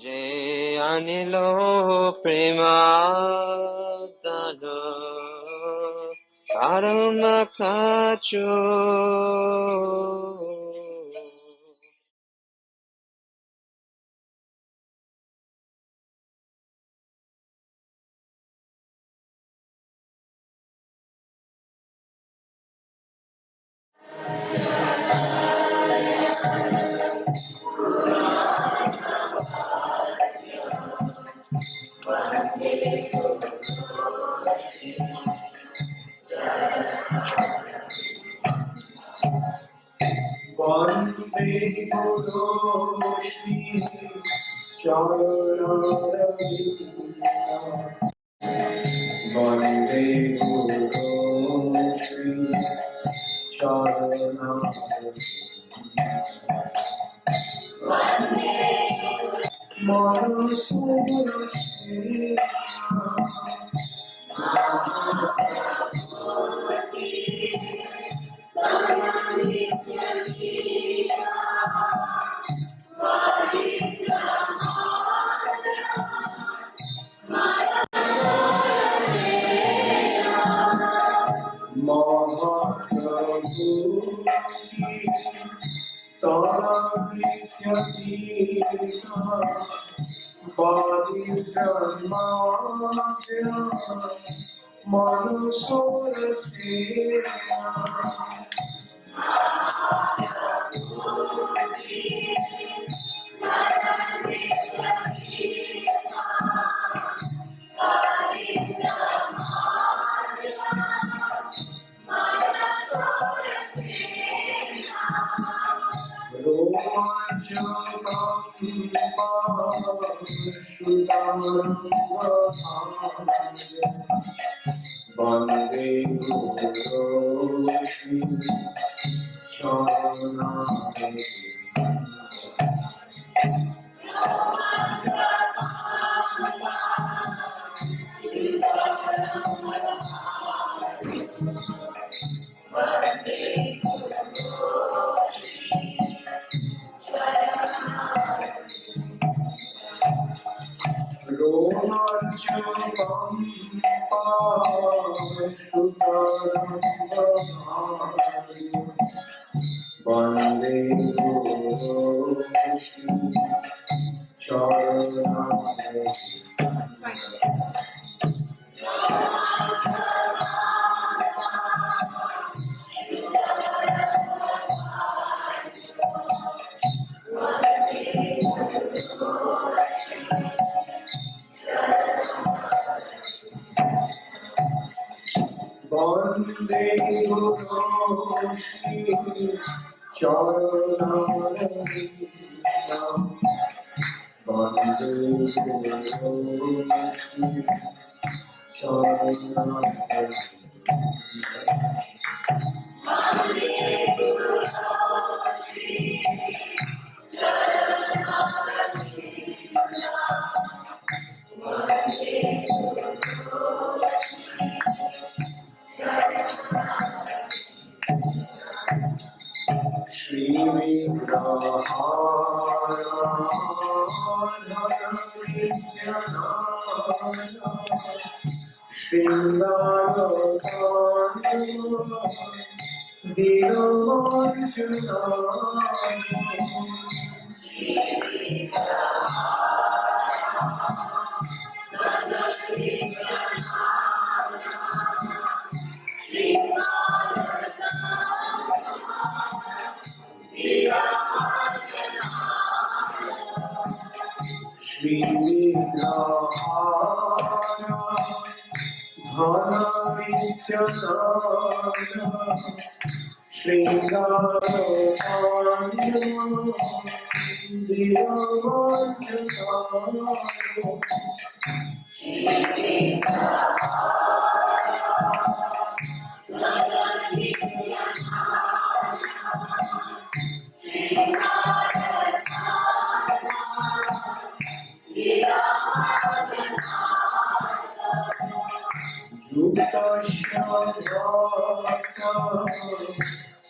Jai Anilo Premadano Paramakacho Vande Guru Shri Charanaravinda. Vande Guru Shri Charanaravinda. Madhusudana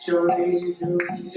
Shri Vande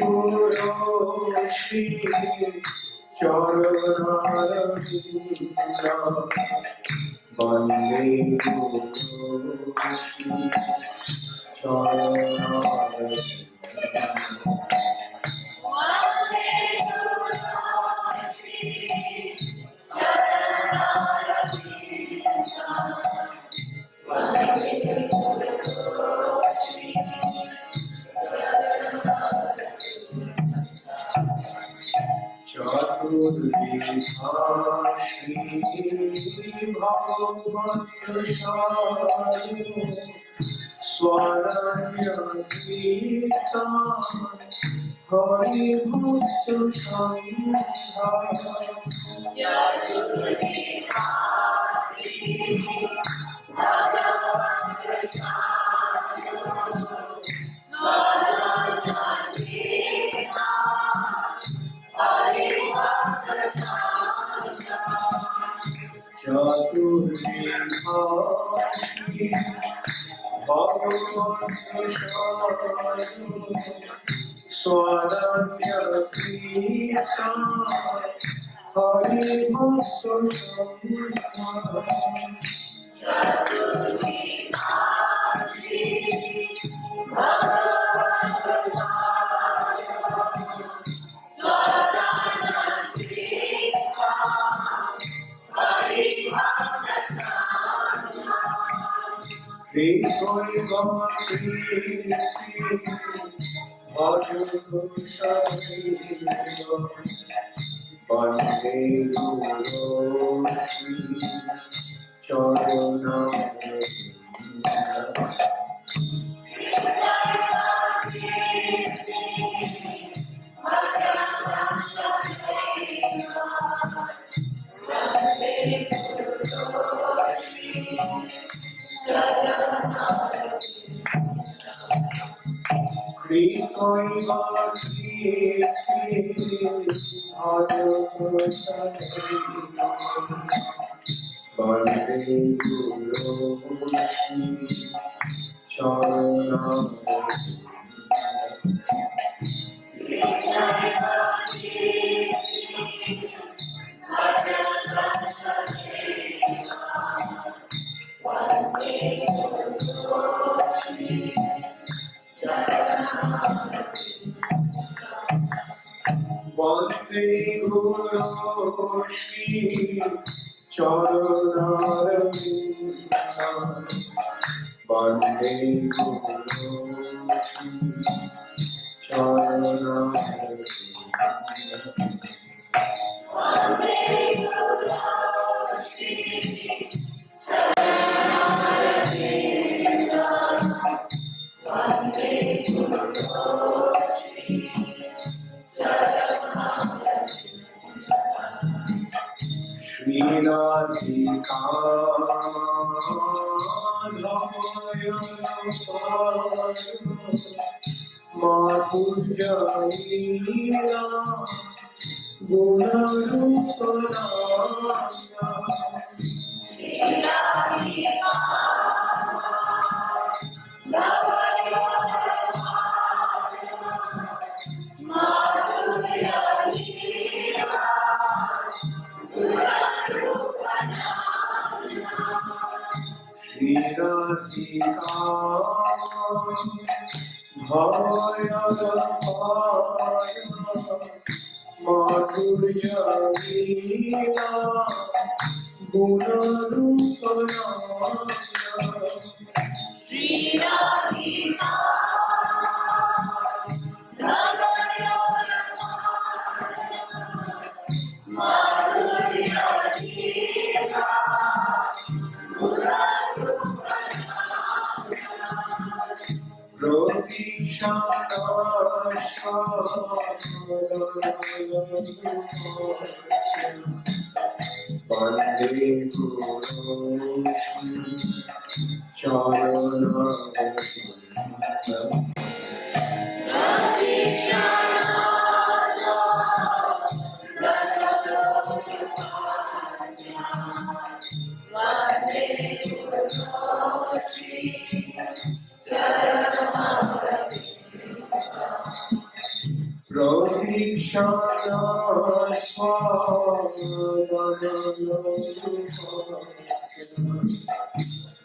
Guru Bhavaya Madhurya Leela Gunarupaya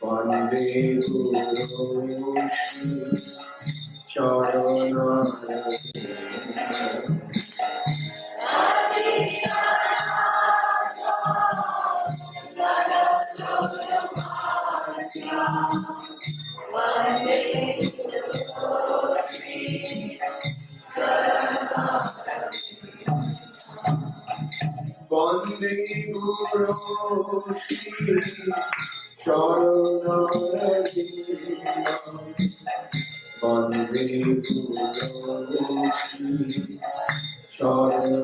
Vande Guru Charana Pradikshana Swadana Vande Guru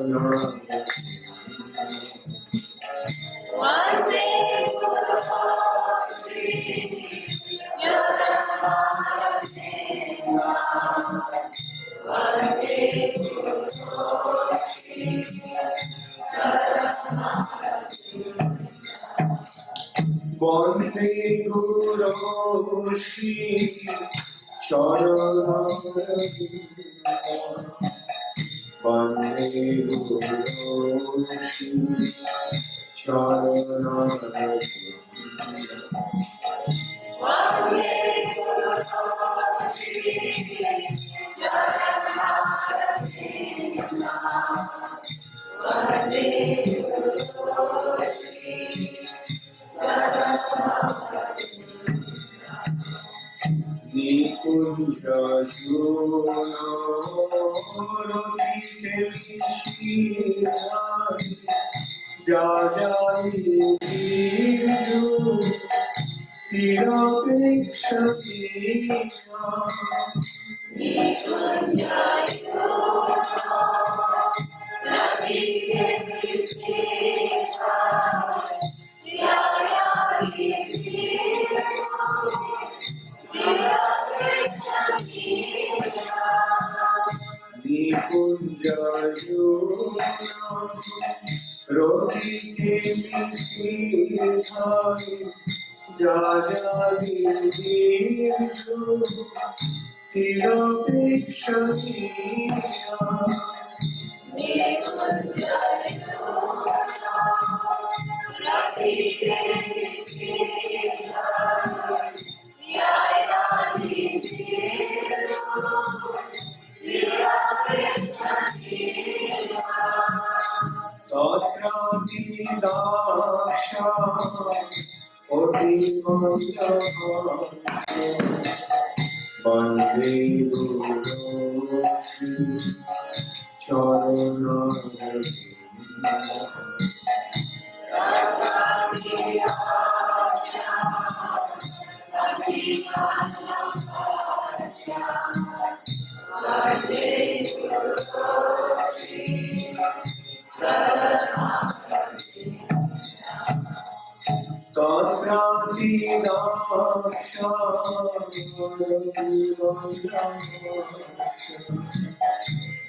Charana Vande Guru Charana Vande Guru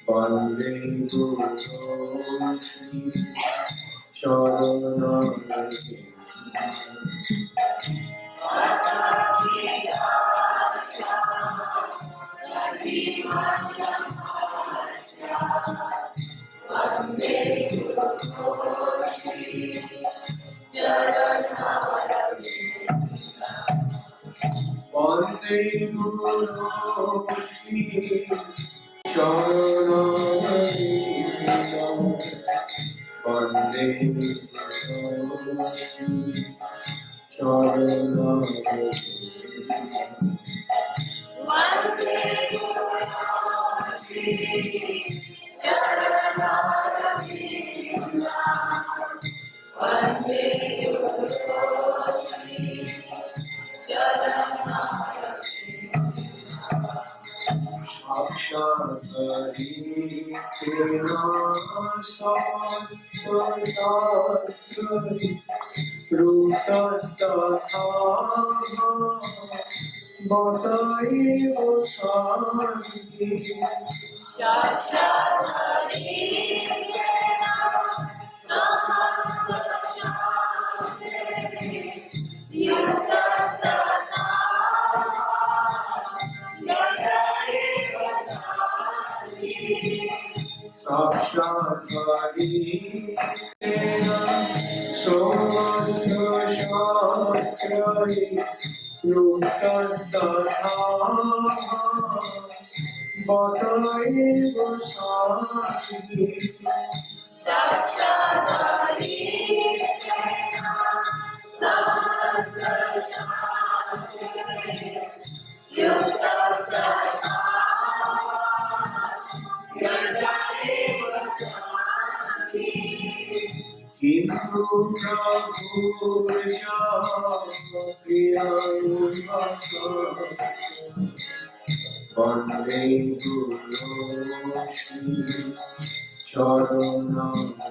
Vande Guru Shri Charana Vande Guru Shri Charana Puja Vande Guru Shri Charanam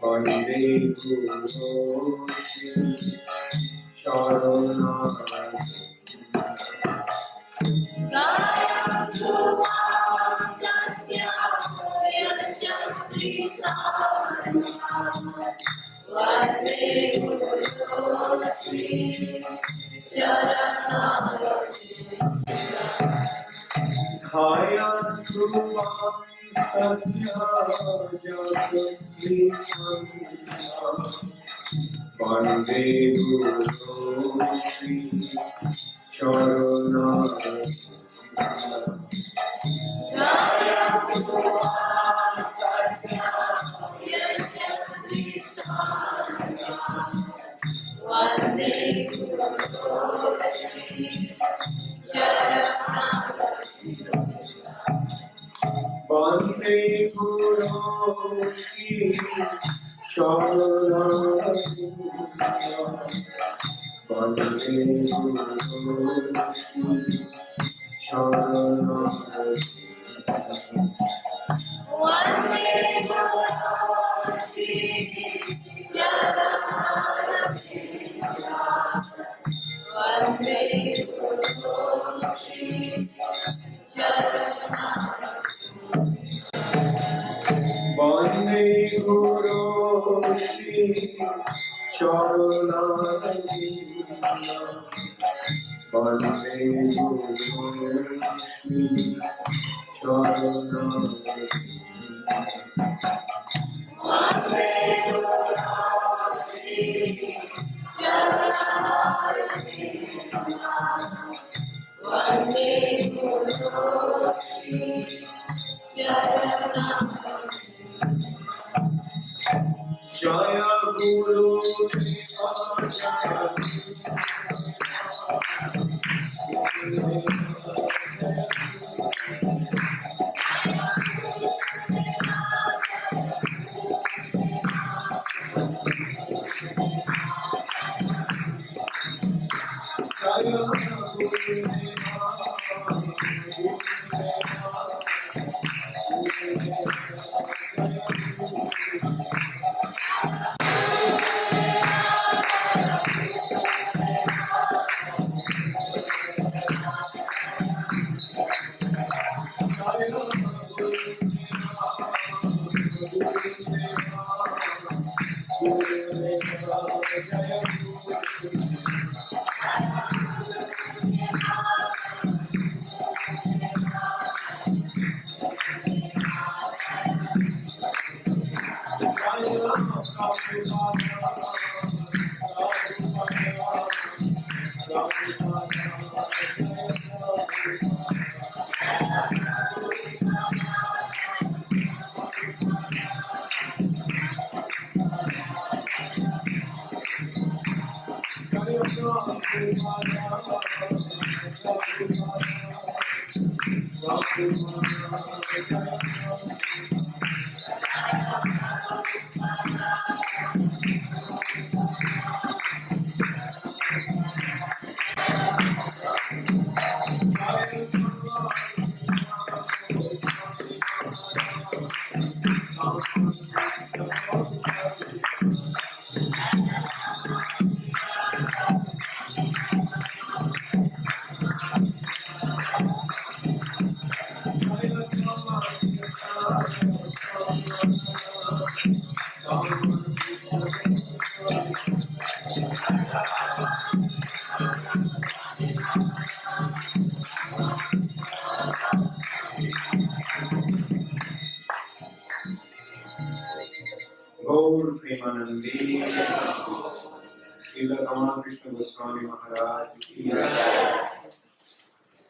Vande Bande Guru Sri Charana. Bande Guru Sri Charana. Bande Guru Sri Charana. Bande Guru Sri Charana. Bande Guru Sri Charana. Jaya Guru Deva Jaya Gaur Premanandi, Srila Tamal Krishna Goswami Maharaj ki jai.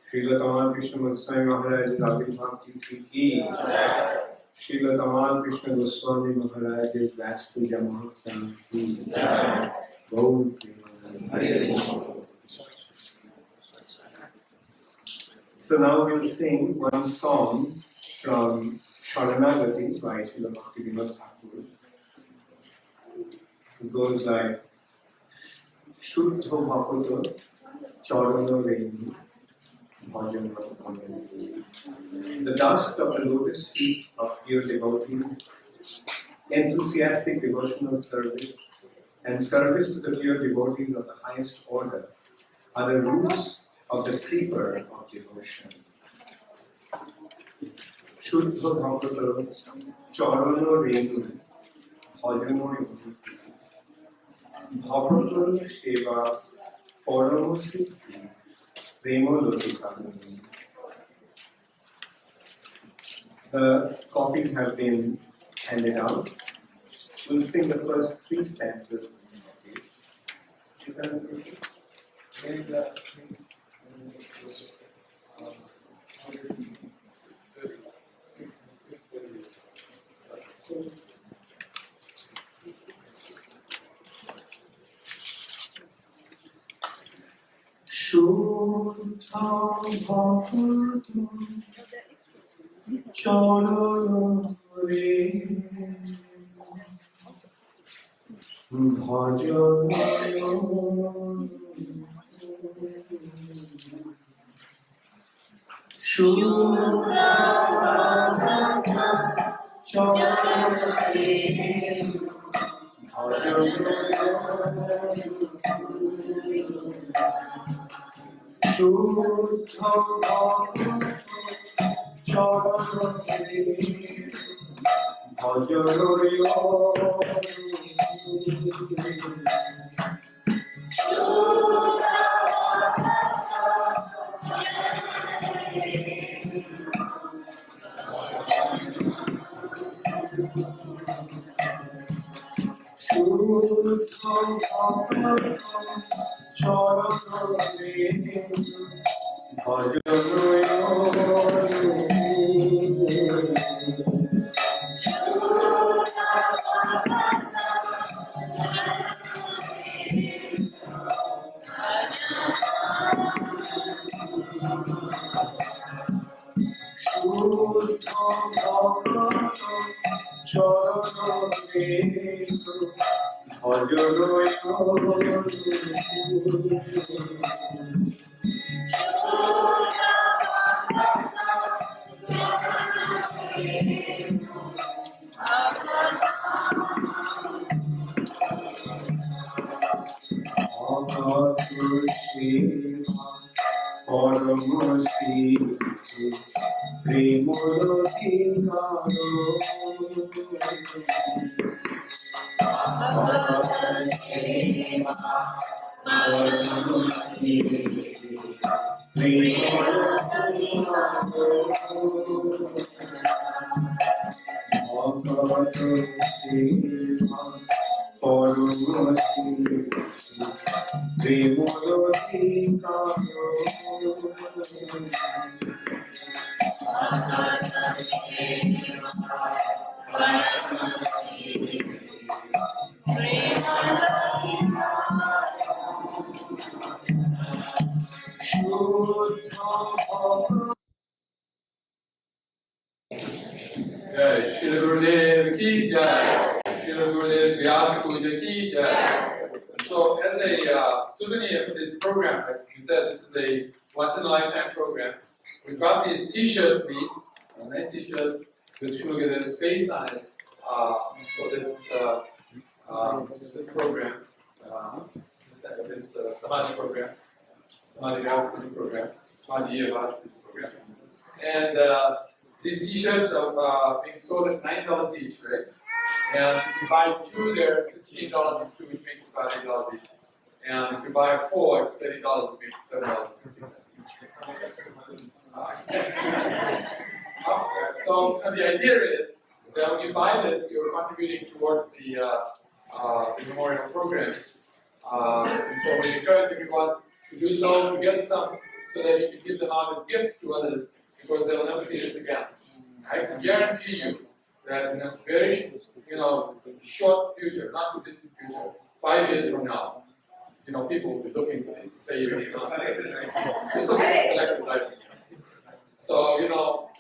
Srila Tamal Krishna Goswami Maharaj Bhakti ki jai. Srila Tamal Krishna Goswami Maharaj Vyasa Puja Mahotsav ki jai. Gaur Premanandi. So now we'll sing one song from Sharanagati by Srila Bhaktivedanta Swami Prabhupada. It goes like Shuddha Bhakata Charana Renu Bhajan. The dust of the lotus feet of pure devotees, enthusiastic devotional service, and service to the pure devotees of the highest order are the roots of the creeper of devotion. Shuddha Bhakata Charana Renu Bhajan. Bhakata Seva Parama Siddhi Prema Lotika. The copies have been handed out. We'll sing the first 3 stanzas. Shuddha bhakti charanare bhajan Shuddha charanare Shuddha Jai Shri Gurudev ki Jai. Shri Gurudev Vyasa Puja ki Jai. So, as a souvenir for this program, like we said, this is a once-in-a-lifetime program. We've got these T-shirts made, nice T-shirts with Shri Gurudev's face on it for this program, this Samadhi program, Samadhi Vyasa Puja program, Samadhi Vyasa Puja program, and. These T-shirts are being sold at $9 each, right? And if you buy 2, they're $16 each, which makes about $8 each. And if you buy 4, it's $30, which makes $7.50 each. So the idea is that when you buy this, you're contributing towards the memorial program. And so we encourage everyone to do so, to get some, so that you can give them out as gifts to others, because they will never see this again. I can guarantee you that in a very, short future, not too distant future, 5 years from now, people will be looking for these. This will be a collector's item. So,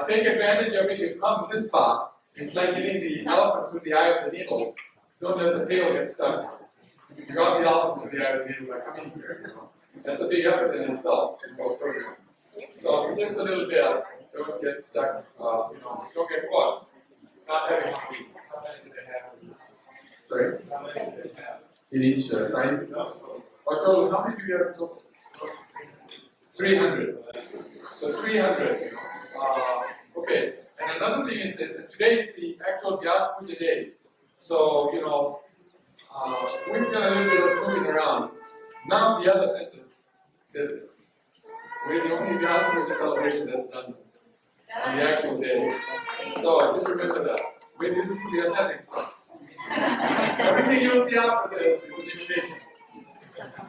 take advantage of it. You've come this far. It's like getting the elephant through the eye of the needle. Don't let the tail get stuck. You got the elephant through the eye of the needle by coming here. That's a big effort in itself, this whole program. So for just a little bit, don't get stuck, don't get caught. Not having one of these. Sorry? In each size? Or total, how many do you have total? 300. So 300, okay. And another thing is this, and today is the actual Vyasa Puja day. So, we've done a little bit of snooping around. None of the other centers did this. We're the only Vyasa Puja celebration that's done this. on the actual day. So just remember that. Wait, this is the authentic stuff. Everything you'll see after this is an imitation.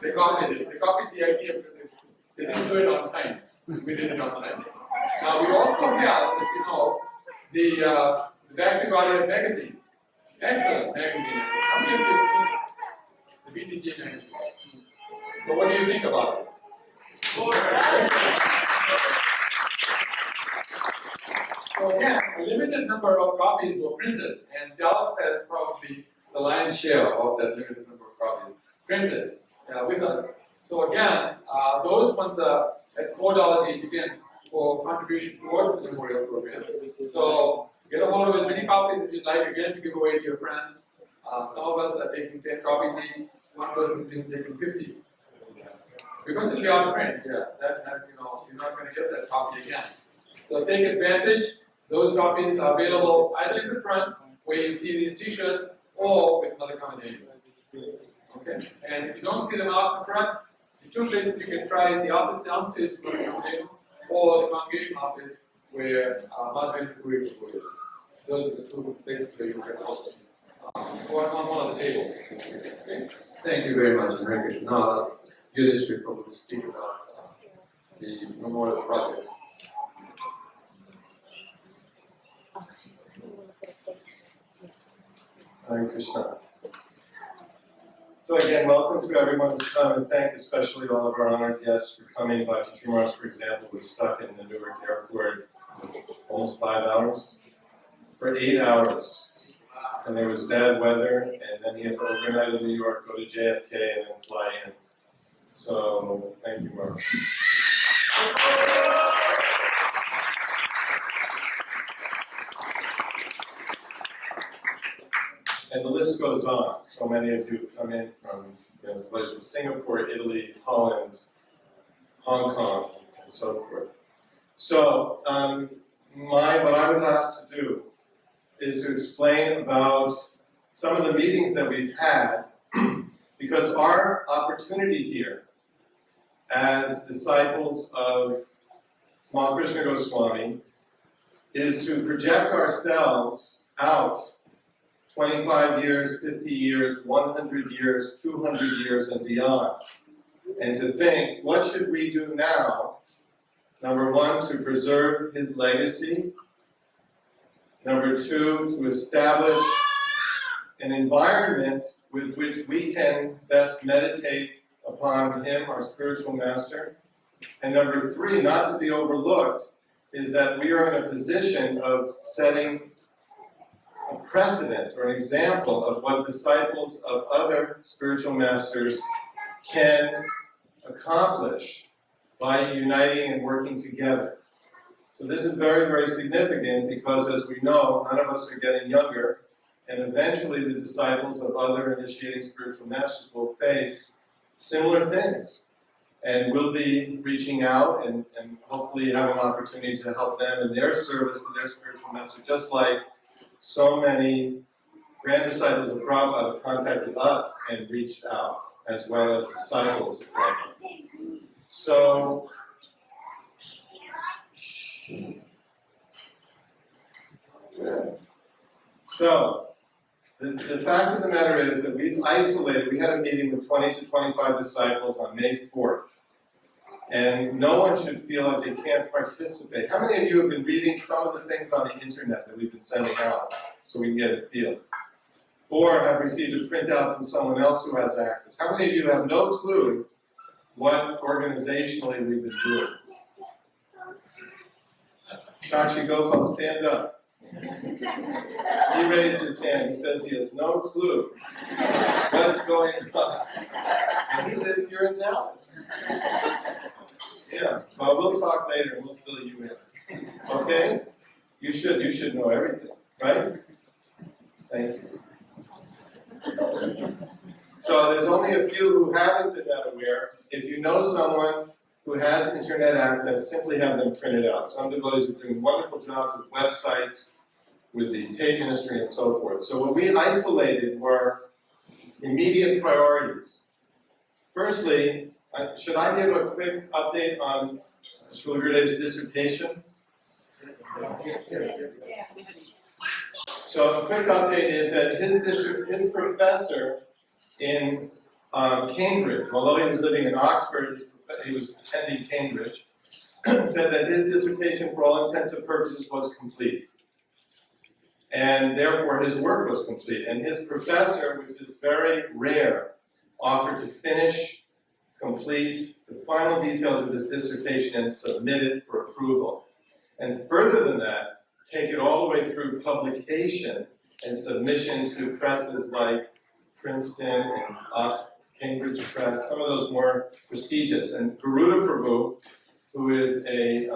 They copied it. They copied the idea because they didn't do it on time. We did it on time. Now we also have, as you know, the Bhaktivedanta magazine. Excellent magazine. How many of you have seen it? The BTG magazine. So what do you think about it? So again, a limited number of copies were printed, and Dallas has probably the lion's share of that limited number of copies printed with us. So again, those ones are at $4 each again for contribution towards the memorial program. So get a hold of as many copies as you'd like again to give away to your friends. Some of us are taking 10 copies each. One person is even taking 50. Because it'll be out of print, that you know, you're not going to get that copy again. So take advantage. Those copies are available either in the front, where you see these T-shirts, or with another commentator. Okay? And if you don't see them out in front, the two places you can try is the office downstairs, or the congregation office, where Bhajan and Puri is. Those are the two places where you can help them. Or on one of the tables. Okay? Thank you very much, Hare Krishna. Now I'll ask Yudhishthira Prabhu to speak about the memorial projects. Hare Krishna. So again, welcome to everyone who's come, and thank especially all of our honored guests for coming. Bhakti Trumars, for example, was stuck in the Newark airport almost 5 hours. For 8 hours. And there was bad weather, and then he had to overnight in New York, go to JFK, and then fly in. So, thank you, Mark. And the list goes on. So many of you have come in from places from Singapore, Italy, Holland, Hong Kong, and so forth. So, what I was asked to do is to explain about some of the meetings that we've had, because our opportunity here as disciples of Tamal Krishna Goswami is to project ourselves out 25 years, 50 years, 100 years, 200 years, and beyond. And to think, what should we do now? Number one, to preserve his legacy. Number two, to establish an environment with which we can best meditate upon him, our spiritual master. And number three, not to be overlooked, is that we are in a position of setting a precedent or an example of what disciples of other spiritual masters can accomplish by uniting and working together. So this is very, very significant because, as we know, none of us are getting younger, and eventually the disciples of other initiating spiritual masters will face similar things. And we'll be reaching out and hopefully have an opportunity to help them in their service to their spiritual master, just like so many grand disciples of Prabhupada have contacted us and reached out, as well as disciples of Prabhupada. So, the fact of the matter is that we've isolated, we had a meeting with 20 to 25 disciples on May 4th. And no one should feel like they can't participate. How many of you have been reading some of the things on the internet that we've been sending out so we can get a feel? Or have received a printout from someone else who has access? How many of you have no clue what organizationally we've been doing? Shakshi Gopal, stand up. He raised his hand. He says he has no clue what's going on. And he lives here in Dallas. Yeah, well, we'll talk later and we'll fill you in. Okay? You should know everything, right? Thank you. So there's only a few who haven't been that aware. If you know someone who has internet access, simply have them printed out. Some devotees are doing wonderful jobs with websites, with the tape ministry, and so forth. So what we isolated were immediate priorities. Firstly, should I give a quick update on Srila Gurudev's dissertation? So a quick update is that his professor in Cambridge, although he was living in Oxford, he was attending Cambridge, said that his dissertation, for all intents and purposes, was complete. And therefore his work was complete. And his professor, which is very rare, offered to finish, complete the final details of his dissertation and submit it for approval. And further than that, take it all the way through publication and submission to presses like Princeton and Cambridge Press, some of those more prestigious. And Garuda Prabhu, who is a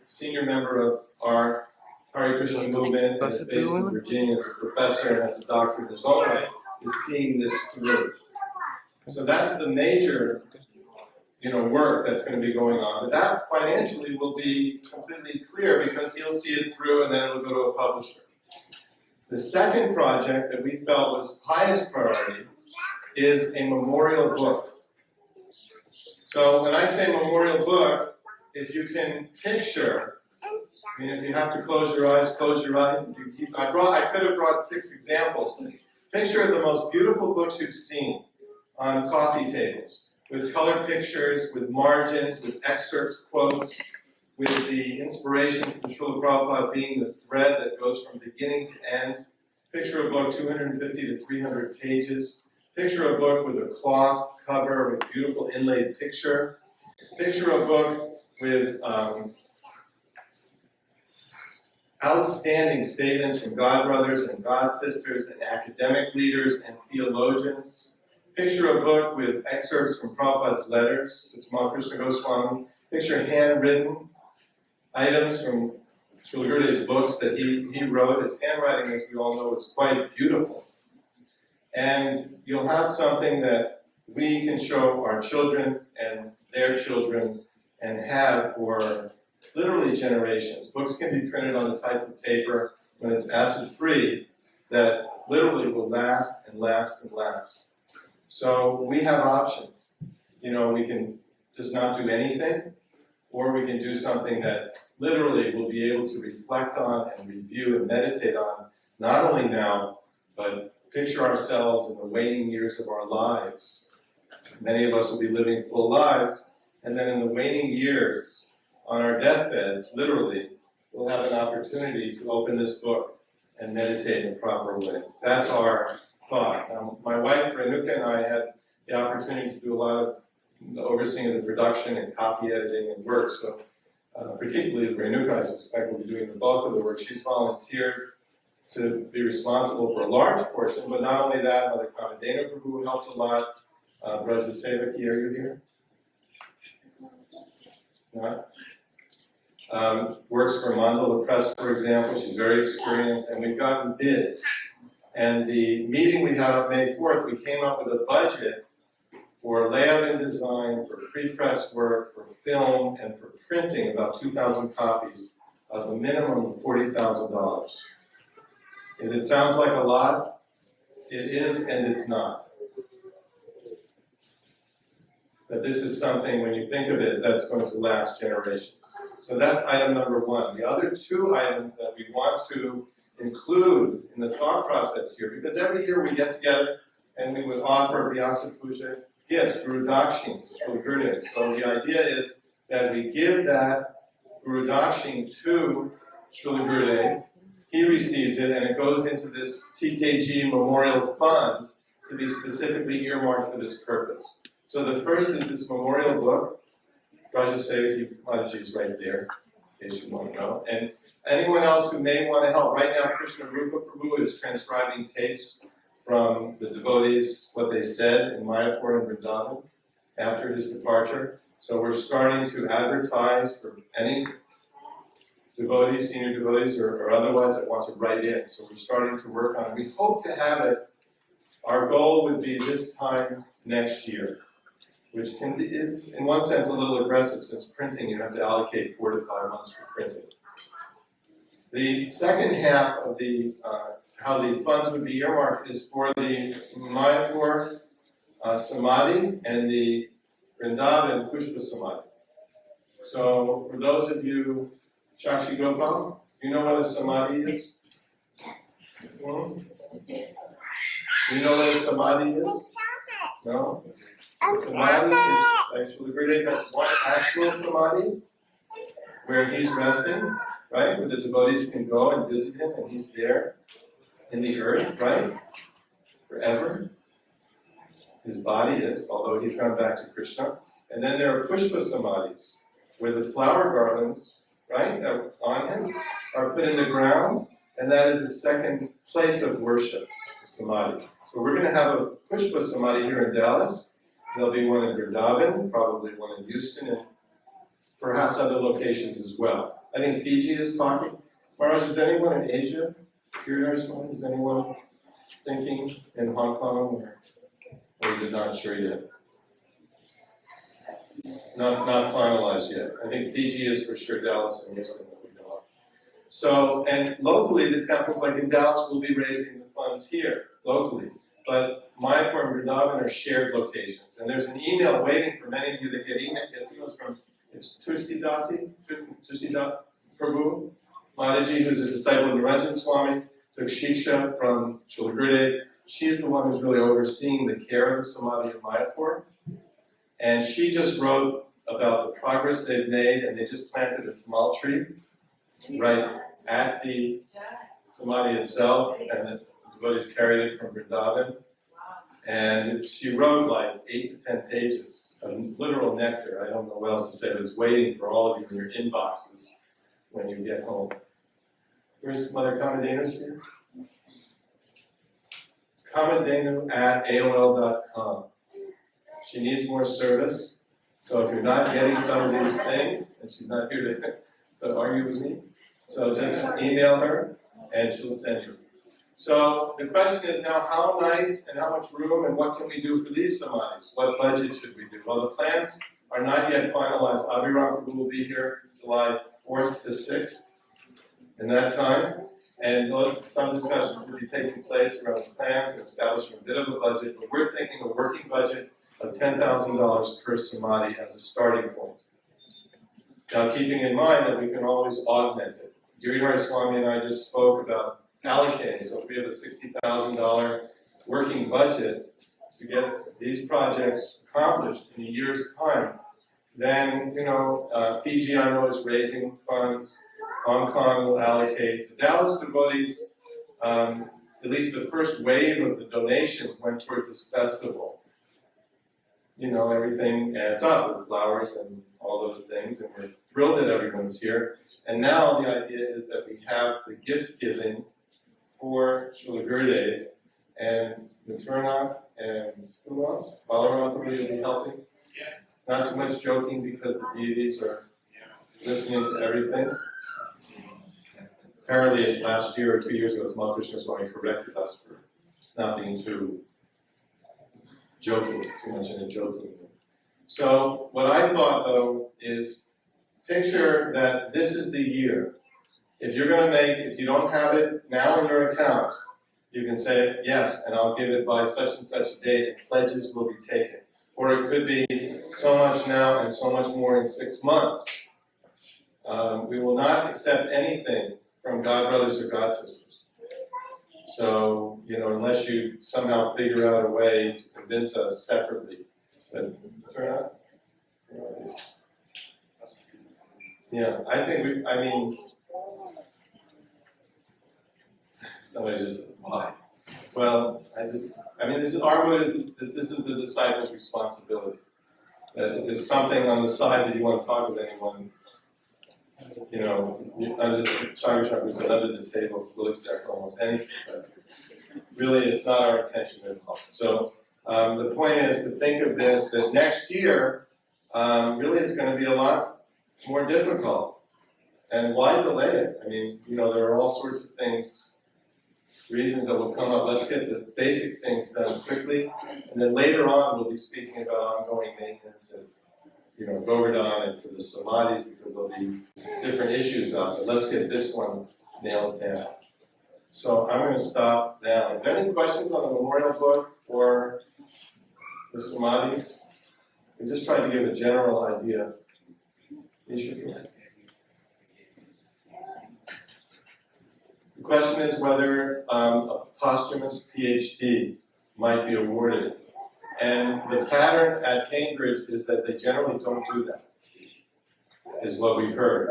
senior member of our Hare Krishna movement, and is based in Virginia as a professor and has a doctorate in his own right, is seeing this through. So that's the major, work that's going to be going on. But that financially will be completely clear because he'll see it through and then it'll go to a publisher. The second project that we felt was highest priority is a memorial book. So when I say memorial book, if you can picture, if you have to close your eyes, close your eyes. I could have brought 6 examples. Picture the most beautiful books you've seen on coffee tables, with color pictures, with margins, with excerpts, quotes, with the inspiration from Srila Prabhupada being the thread that goes from beginning to end. Picture a book 250 to 300 pages. Picture a book with a cloth cover with beautiful inlaid picture. Picture a book with outstanding statements from godbrothers and godsisters and academic leaders and theologians. Picture a book with excerpts from Prabhupada's letters to Tamal Krishna Goswami. Picture handwritten items from Srila Gurudev's books that he wrote. His handwriting, as we all know, is quite beautiful. And you'll have something that we can show our children and their children and have for literally generations. Books can be printed on the type of paper when it's acid-free that literally will last and last and last. So we have options. We can just not do anything, or we can do something that literally we'll be able to reflect on and review and meditate on, not only now, but picture ourselves in the waning years of our lives. Many of us will be living full lives, and then in the waning years, on our deathbeds, literally, we'll have an opportunity to open this book and meditate in a proper way. That's our thought. My wife, Renuka, and I had the opportunity to do a lot of the overseeing of the production and copy editing and work. So particularly Renuka, I suspect, will be doing the bulk of the work. She's volunteered to be responsible for a large portion, but not only that, Mother Kamadena Prabhu helped a lot. Braja Sevaki, are you here? Not? Works for Mandala Press, for example. She's very experienced, and we've gotten bids. And the meeting we had on May 4th, we came up with a budget for layout and design, for pre-press work, for film, and for printing about 2,000 copies of a minimum of $40,000. If it sounds like a lot, it is and it's not. But this is something, when you think of it, that's going to last generations. So that's item number 1. The other 2 items that we want to include in the thought process here, because every year we get together and we would offer Vyasa Puja gifts, Guru Dakshin, to Srila Gurudev. So the idea is that we give that Guru Dakshin to Srila Gurudev, he receives it, and it goes into this TKG Memorial Fund to be specifically earmarked for this purpose. So the first is this memorial book. Raja Sevaki Mataji is right there, in case you want to know. And anyone else who may want to help. Right now, Krishna Rupa Prabhu is transcribing tapes from the devotees, what they said in Mayapur and Vrindavan after his departure. So we're starting to advertise for any devotees, senior devotees, or otherwise that want to write in. So we're starting to work on it. We hope to have it. Our goal would be this time next year, which is in one sense a little aggressive, since printing you have to allocate 4 to 5 months for printing. The second half of the how the funds would be earmarked is for the Mayapur Samadhi and the Vrindavan Pushpa Samadhi. So for those of you, Shakshi Gopal, Do you know what a samadhi is? Hmm? Do you know what a samadhi is? No? A samadhi is, actually, the Gurudev has one actual samadhi, where he's resting, right? Where the devotees can go and visit him, and he's there in the earth, right? Forever. His body is, although he's gone back to Krishna. And then there are pushpa samadhis, where the flower garlands, right, that are on him, are put in the ground, and that is the second place of worship, samadhi. So we're going to have a pushpa samadhi here in Dallas. There'll be one in Vrindavan, probably one in Houston, and perhaps other locations as well. I think Fiji is talking. Maharaj, is anyone in Asia? Is anyone thinking in Hong Kong, or is it not sure yet? Not finalized yet. I think Fiji is for sure, Dallas and Houston that we know of. So, and locally, the temples like in Dallas will be raising the funds here, locally. But Mayapur and Vrindavan are shared locations. And there's an email waiting for many of you that get emails from, it's Tushti Prabhu Mataji, who's a disciple of Niranjan Swami, took Shiksha from Srila Gurudev. She's the one who's really overseeing the care of the Samadhi of Mayapur. And she just wrote about the progress they've made, and they just planted a Tamal tree right at the Samadhi itself, and the devotees carried it from Vrindavan. And she wrote like 8 to 10 pages of literal nectar. I don't know what else to say, but it's waiting for all of you in your inboxes when you get home. Where's Mother Kamadenu's here? It's kamadenu@aol.com. She needs more service. So if you're not getting some of these things, and she's not here to so argue with me, so just email her and she'll send you. So the question is now, how nice and how much room and what can we do for these samadhis? What budget should we do? Well, the plans are not yet finalized. Abhiram Prabhu will be here July 4th to 6th in that time. And some discussions will be taking place around the plans and establishing a bit of a budget. But we're thinking a working budget of $10,000 per samadhi as a starting point. Now, keeping in mind that we can always augment it. Giridhar Swami and I just spoke about allocating. So if we have a $60,000 working budget to get these projects accomplished in a year's time, then, Fiji, I know, is raising funds. Hong Kong will allocate. The Dallas devotees, at least the first wave of the donations went towards this festival. Everything adds up with flowers and all those things, and we're thrilled that everyone's here. And now the idea is that we have the gift giving for Srila Gurudev, and Maturna, and who else? Balaram will be helping. Yeah. Not too much joking because the deities are listening to everything. Apparently last year or 2 years ago, Tamal Krishna Goswami corrected us for not being too much in a joking. So what I thought though is, picture that this is the year. If you don't have it now in your account, you can say, yes, and I'll give it by such and such a date, and pledges will be taken. Or it could be so much now and so much more in 6 months. We will not accept anything from God brothers or God sisters. So, unless you somehow figure out a way to convince us separately. But turn out. Yeah, I think somebody just said, why? Well, this is our mood, this is the disciple's responsibility. That if there's something on the side that you want to talk with anyone, under the table, we'll accept almost anything. But really, it's not our intention at all. So the point is to think of this, that next year, really it's going to be a lot more difficult. And why delay it? There are all sorts of things, reasons that will come up. Let's get the basic things done quickly. And then later on, we'll be speaking about ongoing maintenance and, Govardhan and for the samadhis, because there'll be different issues out there. Let's get this one nailed down. So I'm going to stop now. Are there any questions on the memorial book or the samadhis? We just tried to give a general idea. question is whether a posthumous PhD might be awarded. And the pattern at Cambridge is that they generally don't do that, is what we've heard.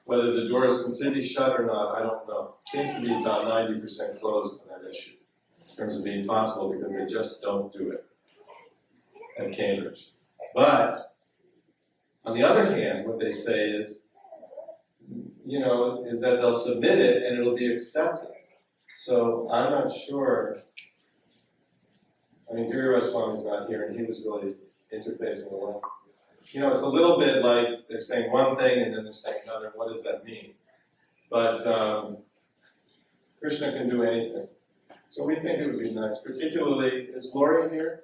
Whether the door is completely shut or not, I don't know. It seems to be about 90% closed on that issue, in terms of being possible, because they just don't do it at Cambridge. But, on the other hand, what they say is, is that they'll submit it and it'll be accepted. So, I'm not sure. I mean, Giriraj Swami's not here, and he was really interfacing a lot. It's a little bit like they're saying one thing and then they're saying another. What does that mean? But Krishna can do anything. So we think it would be nice. Particularly, is Lori here?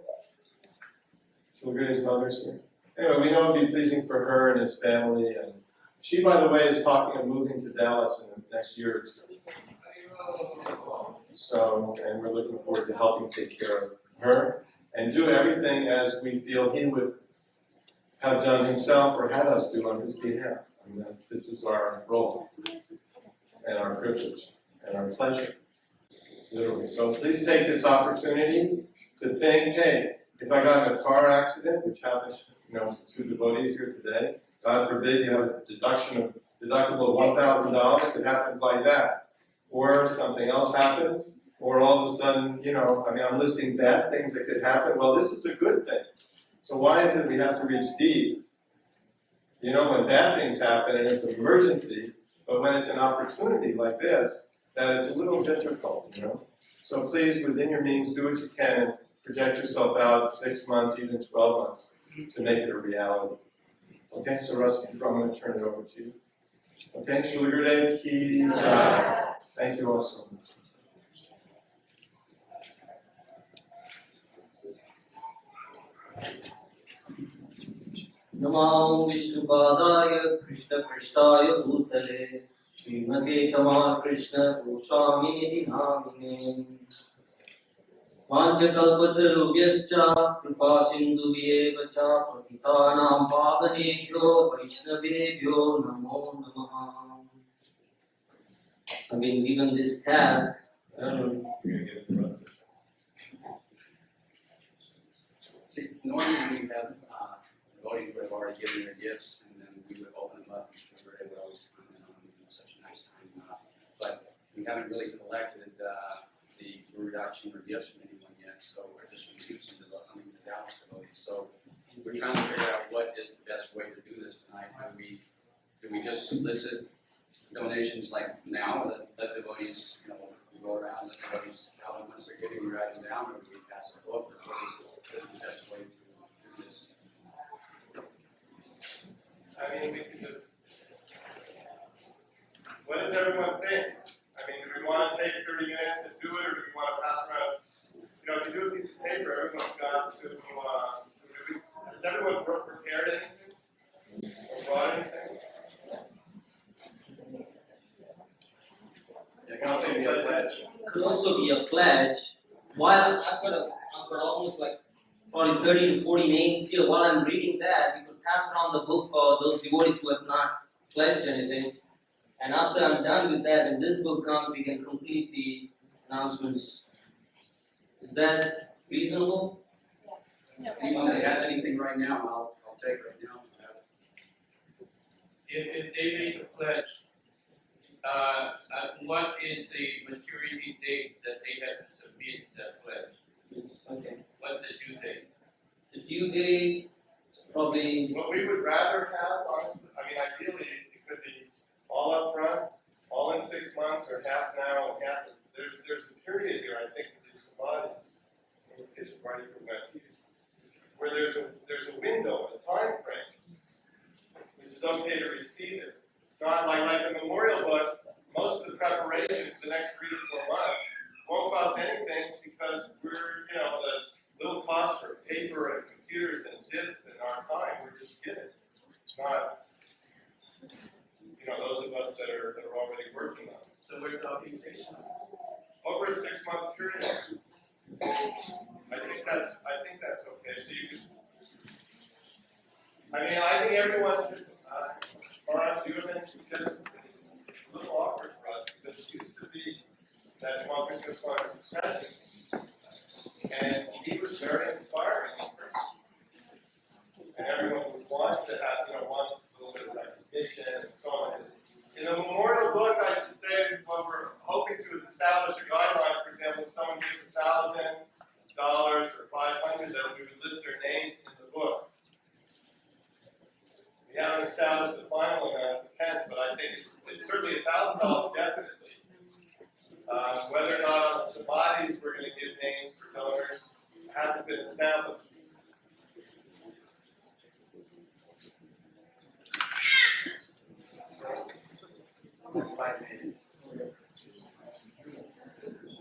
Shilagiri's mother's here. Anyway, we know it would be pleasing for her and his family. And she, by the way, is talking of moving to Dallas in the next year or two. So, and we're looking forward to helping take care of her and do everything as we feel he would have done himself or had us do on his behalf. I mean, this is our role and our privilege and our pleasure, literally. So please take this opportunity to think, hey, if I got in a car accident, which happens, to two devotees here today, God forbid you have a deductible of $1,000, it happens like that. Or something else happens, or all of a sudden, I'm listing bad things that could happen. Well, this is a good thing. So why is it we have to reach deep? When bad things happen and it's an emergency, but when it's an opportunity like this, that it's a little difficult, So please, within your means, do what you can and project yourself out 6 months, even 12 months, to make it a reality. Okay, so Rusty, I'm going to turn it over to you. Okay, Shilagiri Ki Jai. Thank you all so much. Namo Vishnupadaya Krishna Krishnaya Bhutale Srimate Tamal Krishna Goswami Namine Vanchakalpatarubhyascha Kripa Sindhubhyevacha Patitanam Pavanebhyo Vaishnavebhyo Namo Namaha. I've been given this task. Normally we have devotees would have already given their gifts, and then we would open them up, and Shri would always comment on such a nice time. But we haven't really collected the Guru Dakshin or gifts from anyone yet, so we're just reducing the Dallas devotees. So we're trying to figure out what is the best way to do this tonight. Do we just solicit donations like now, or let devotees, we go around, let devotees tell them once they're giving, we write them down, or do we pass a book? What is the best way to do this? I mean, we can just. What does everyone think? I mean, do we want to take 30 minutes and do it, or do we want to pass around? If you do a piece of paper, everyone's got to. Has everyone prepared anything? Or brought anything? It can also be a pledge. Could also be a pledge. While I've got almost like probably 30 to 40 names here. While I'm reading that, we could pass around the book for those devotees who have not pledged anything. And after I'm done with that, when this book comes, we can complete the announcements. Is that reasonable? If anybody has anything right now, I'll take it right now. If they make a pledge, what is the maturity date that they have to submit that pledge? Yes, okay. What's the due date? The due date, probably. What we would rather have, honestly, ideally, it could be all up front, all in 6 months, or half now and half. There's a period here, I think, for these samadhis, where there's a window, a time frame, which is okay to receive it. It's not like the memorial book. Most of the preparation for the next 3 to 4 months won't cost anything because we're, the little cost for paper and computers and discs and our time, we're just giving. It's not, those of us that are already working on it. So we're talking 6 months. Over a 6 month period. I think that's okay. So you can. I think everyone should. Maharaj, do you have any suggestions? It's a little awkward for us because it used to be that Tamal Krishna Goswami was present. And he was very inspiring in person. And everyone who wants to have, wants a little bit of recognition and so on. In the memorial book, I should say, what we're hoping to is establish a guideline. For example, if someone gives $1,000 or $500, that we would list their names in the book. We haven't established the final amount of the pence, but I think it's certainly $1,000 definitely. Whether or not on the samadhis we're going to give names for donors hasn't been established.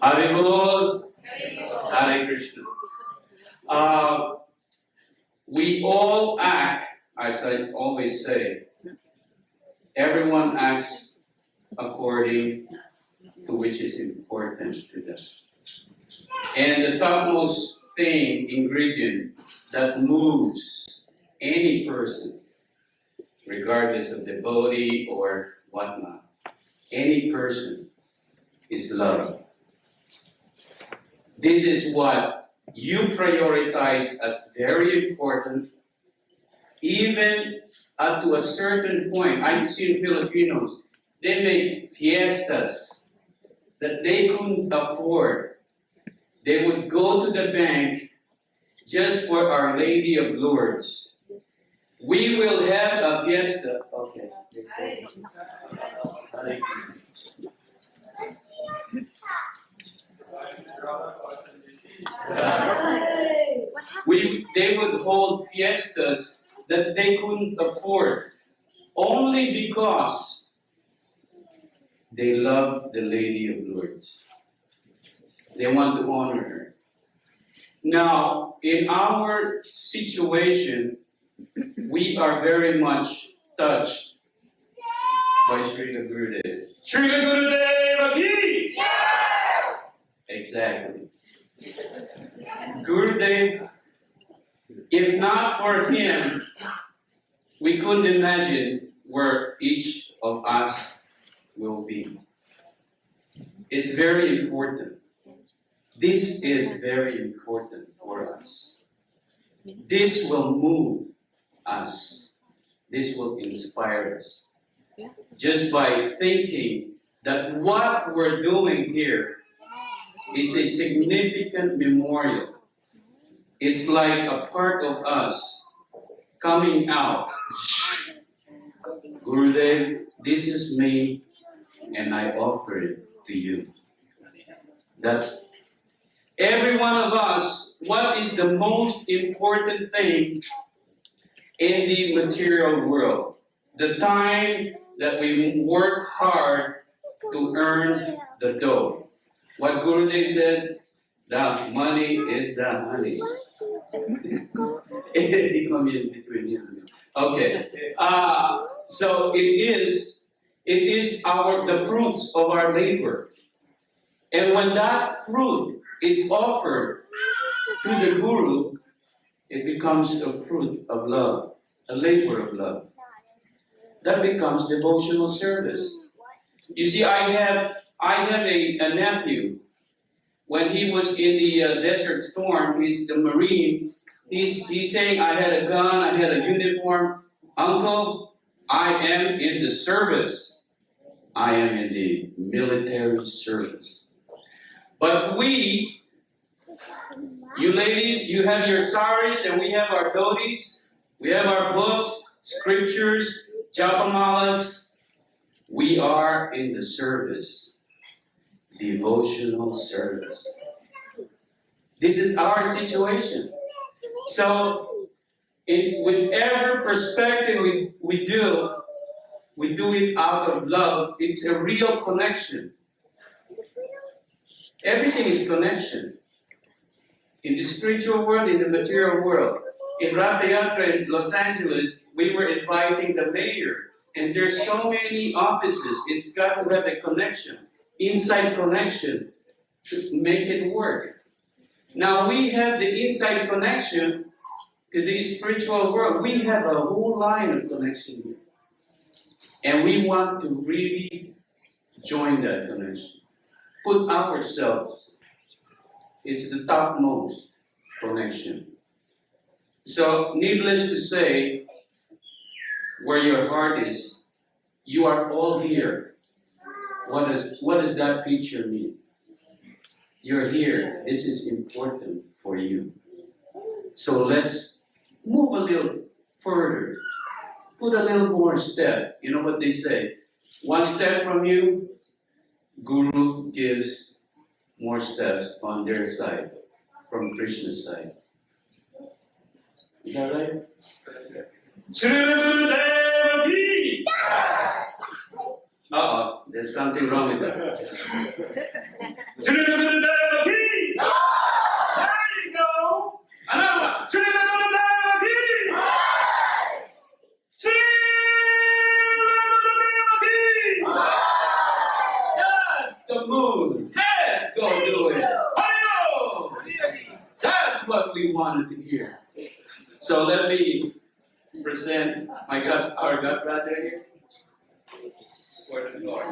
Haribol, Hare Krishna. We all act, as I always say, everyone acts according to which is important to them. And the topmost ingredient that moves any person, regardless of devotee or whatnot, any person is love. This is what you prioritize as very important, even up to a certain point. I've seen Filipinos, they make fiestas that they couldn't afford. They would go to the bank just for Our Lady of Lourdes. We will have a fiesta. Okay. They would hold fiestas that they couldn't afford only because they love the Lady of Lourdes. They want to honor her. Now, in our situation, we are very much touched by Srila Gurudev. Srila Gurudev Bhakti! Exactly. Gurudev, if not for him, we couldn't imagine where each of us will be. It's very important. This is very important for us. This will move us. This will inspire us. Just by thinking that what we're doing here is a significant memorial. It's like a part of us coming out. Gurudev, this is me, and I offer it to you. That's every one of us. What is the most important thing in the material world? The time that we work hard to earn the dough. What Gurudev says, the money is the honey. Okay. So it is the fruits of our labor. And when that fruit is offered to the Guru, it becomes a fruit of love, a labor of love. That becomes devotional service. You see, I have a nephew. When he was in the Desert Storm, he's the Marine. He's saying, I had a gun, I had a uniform. Uncle, I am in the service. I am in the military service. But we, you ladies, you have your saris and we have our dhotis. We have our books, scriptures, japamalas. We are in the service. Devotional service. This is our situation. So, in whatever perspective we do it out of love. It's a real connection. Everything is connection. In the spiritual world, in the material world. In Bhaktivedanta in Los Angeles, we were inviting the mayor. And there's so many offices. It's got to have a connection. Inside connection to make it work. Now we have the inside connection to the spiritual world. We have a whole line of connection here. And we want to really join that connection. put ourselves. It's the topmost connection. So, needless to say, where your heart is, you are all here. What does that picture mean? You're here. This is important for you. So let's move a little further. Put a little more step. You know what they say? One step from you, Guru gives more steps on their side, from Krishna's side. Is that right? Sri Uh-oh, there's something wrong with that. Sri There you go. Another one. Sri That's the moon. Let's go do it. Hello. That's what we wanted to hear. So let me present our godbrother here. Word of Lord.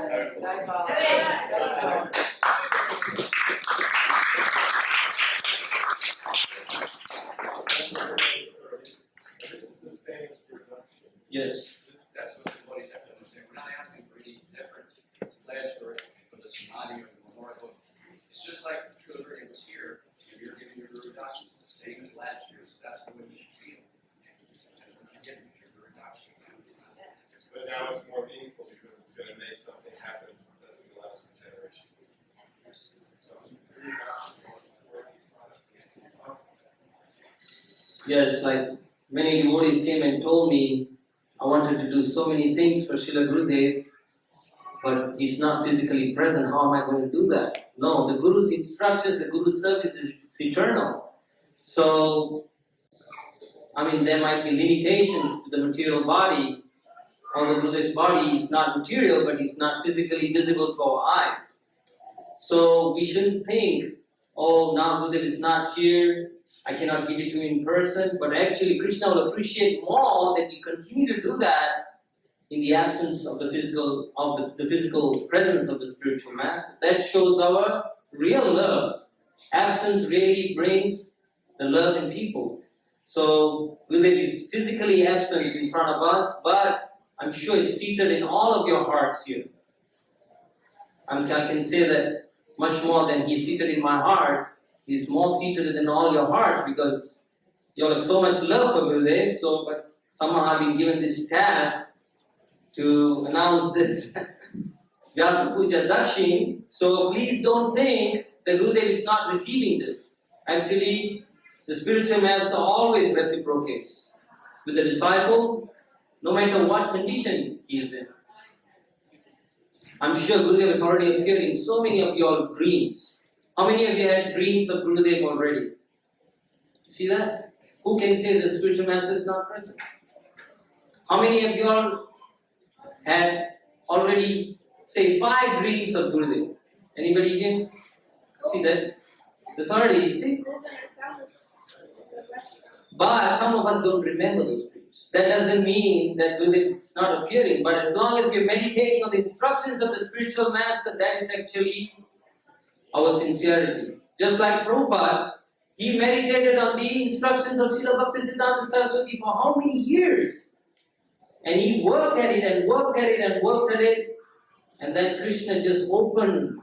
This is the same production. Yes. That's what the devotees have to understand. We're not asking for any different pledge for the samadhi or the memorial. It's just like the children was here, and you're giving your Guru Daksha. It's the same as last year. So that's the way you should feel. That's what you're getting with your Guru Daksha. But now it's more meaningful because it's going to make something happen that's going to last for generations. Yes, like many devotees came and told me, I wanted to do so many things for Srila Gurudev, but he's not physically present. How am I going to do that? No, the Guru's instructions, the Guru's service is eternal. So, there might be limitations to the material body. Although Gurudev's body is not material, but it's not physically visible to our eyes. So we shouldn't think, oh, now Gurudev is not here, I cannot give it to him in person. But actually, Krishna will appreciate more that you continue to do that in the absence of the physical presence of the spiritual master. That shows our real love. Absence really brings the love in people. So Gurudev is physically absent in front of us, but I'm sure it's seated in all of your hearts here. I can say that much more than he's seated in my heart. He's more seated in all your hearts because you all have so much love for Gurudev. But somehow I've been given this task to announce this Vyasa Puja Dakshin. So please don't think that Gurudev is not receiving this. Actually, the spiritual master always reciprocates with the disciple, no matter what condition he is in. I'm sure Gurudev has already appeared in so many of your dreams. How many of you had dreams of Gurudev already? See that? Who can say the spiritual master is not present? How many of you all had already, say, 5 dreams of Gurudev? Anybody here? See that? That's already, see? But some of us don't remember those dreams. That doesn't mean that Gurudev is not appearing, but as long as we're meditating on the instructions of the spiritual master, that is actually our sincerity. Just like Prabhupada, he meditated on the instructions of Srila Bhaktivedanta Saraswati for how many years? And he worked at it and worked at it and worked at it, and then Krishna just opened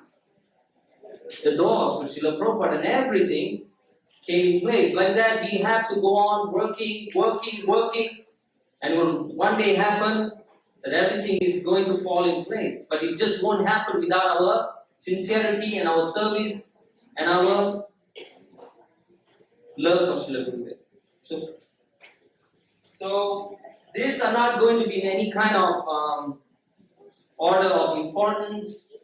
the doors for Srila Prabhupada and everything came in place. Like that, we have to go on working, and will one day happen that everything is going to fall in place. But it just won't happen without our sincerity and our service and our love for Srila Gurudev. So these are not going to be in any kind of order of importance.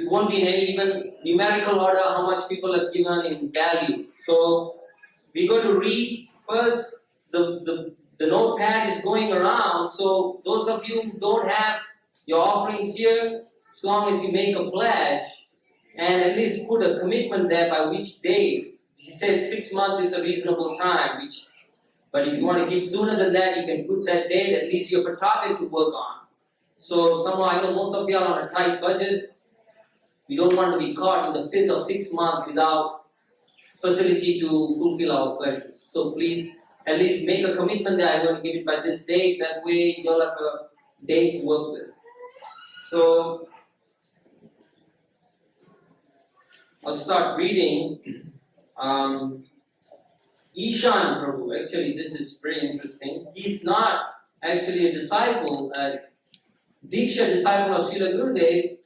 It won't be in any even numerical order how much people have given in value. So we're going to read first. The notepad is going around. So those of you who don't have your offerings here, as long as you make a pledge and at least put a commitment there by which date. He said 6 months is a reasonable time. But if you want to give sooner than that, you can put that date. At least you have a target to work on. So somehow I know most of you are on a tight budget. We don't want to be caught in the 5th or 6th month without facility to fulfill our pleasures. So please, at least make a commitment that I'm going to give it by this date. That way you'll have a date to work with. So I'll start reading. Ishan Prabhu, actually this is very interesting. He's not actually a disciple, Diksha disciple of Srila Gurudev,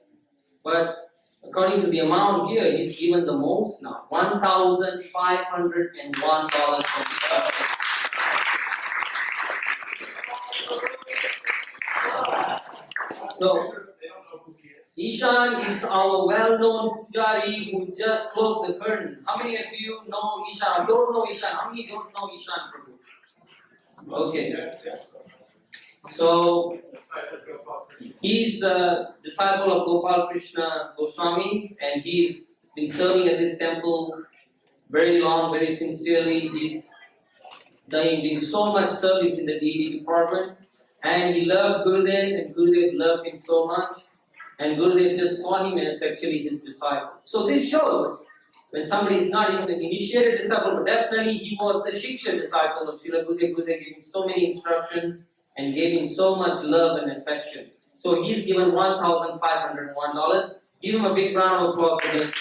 but according to the amount here, he's given the most now, $1,501 from Ishan. So, Ishan is our well-known pujari who just closed the curtain. How many of you know Ishan or don't know Ishan? How many don't know Ishan Prabhu? Okay. So, he's a disciple of Gopal Krishna Goswami, and he's been serving at this temple very long, very sincerely. He's doing so much service in the deity department, and he loved Gurudev, and Gurudev loved him so much, and Gurudev just saw him as actually his disciple. So this shows when somebody is not even an initiated disciple, but definitely he was the Shiksha disciple of Srila Gurudev. Gurudev gave him so many instructions and gave him so much love and affection. So he's given $1,501. Give him a big round of applause for this.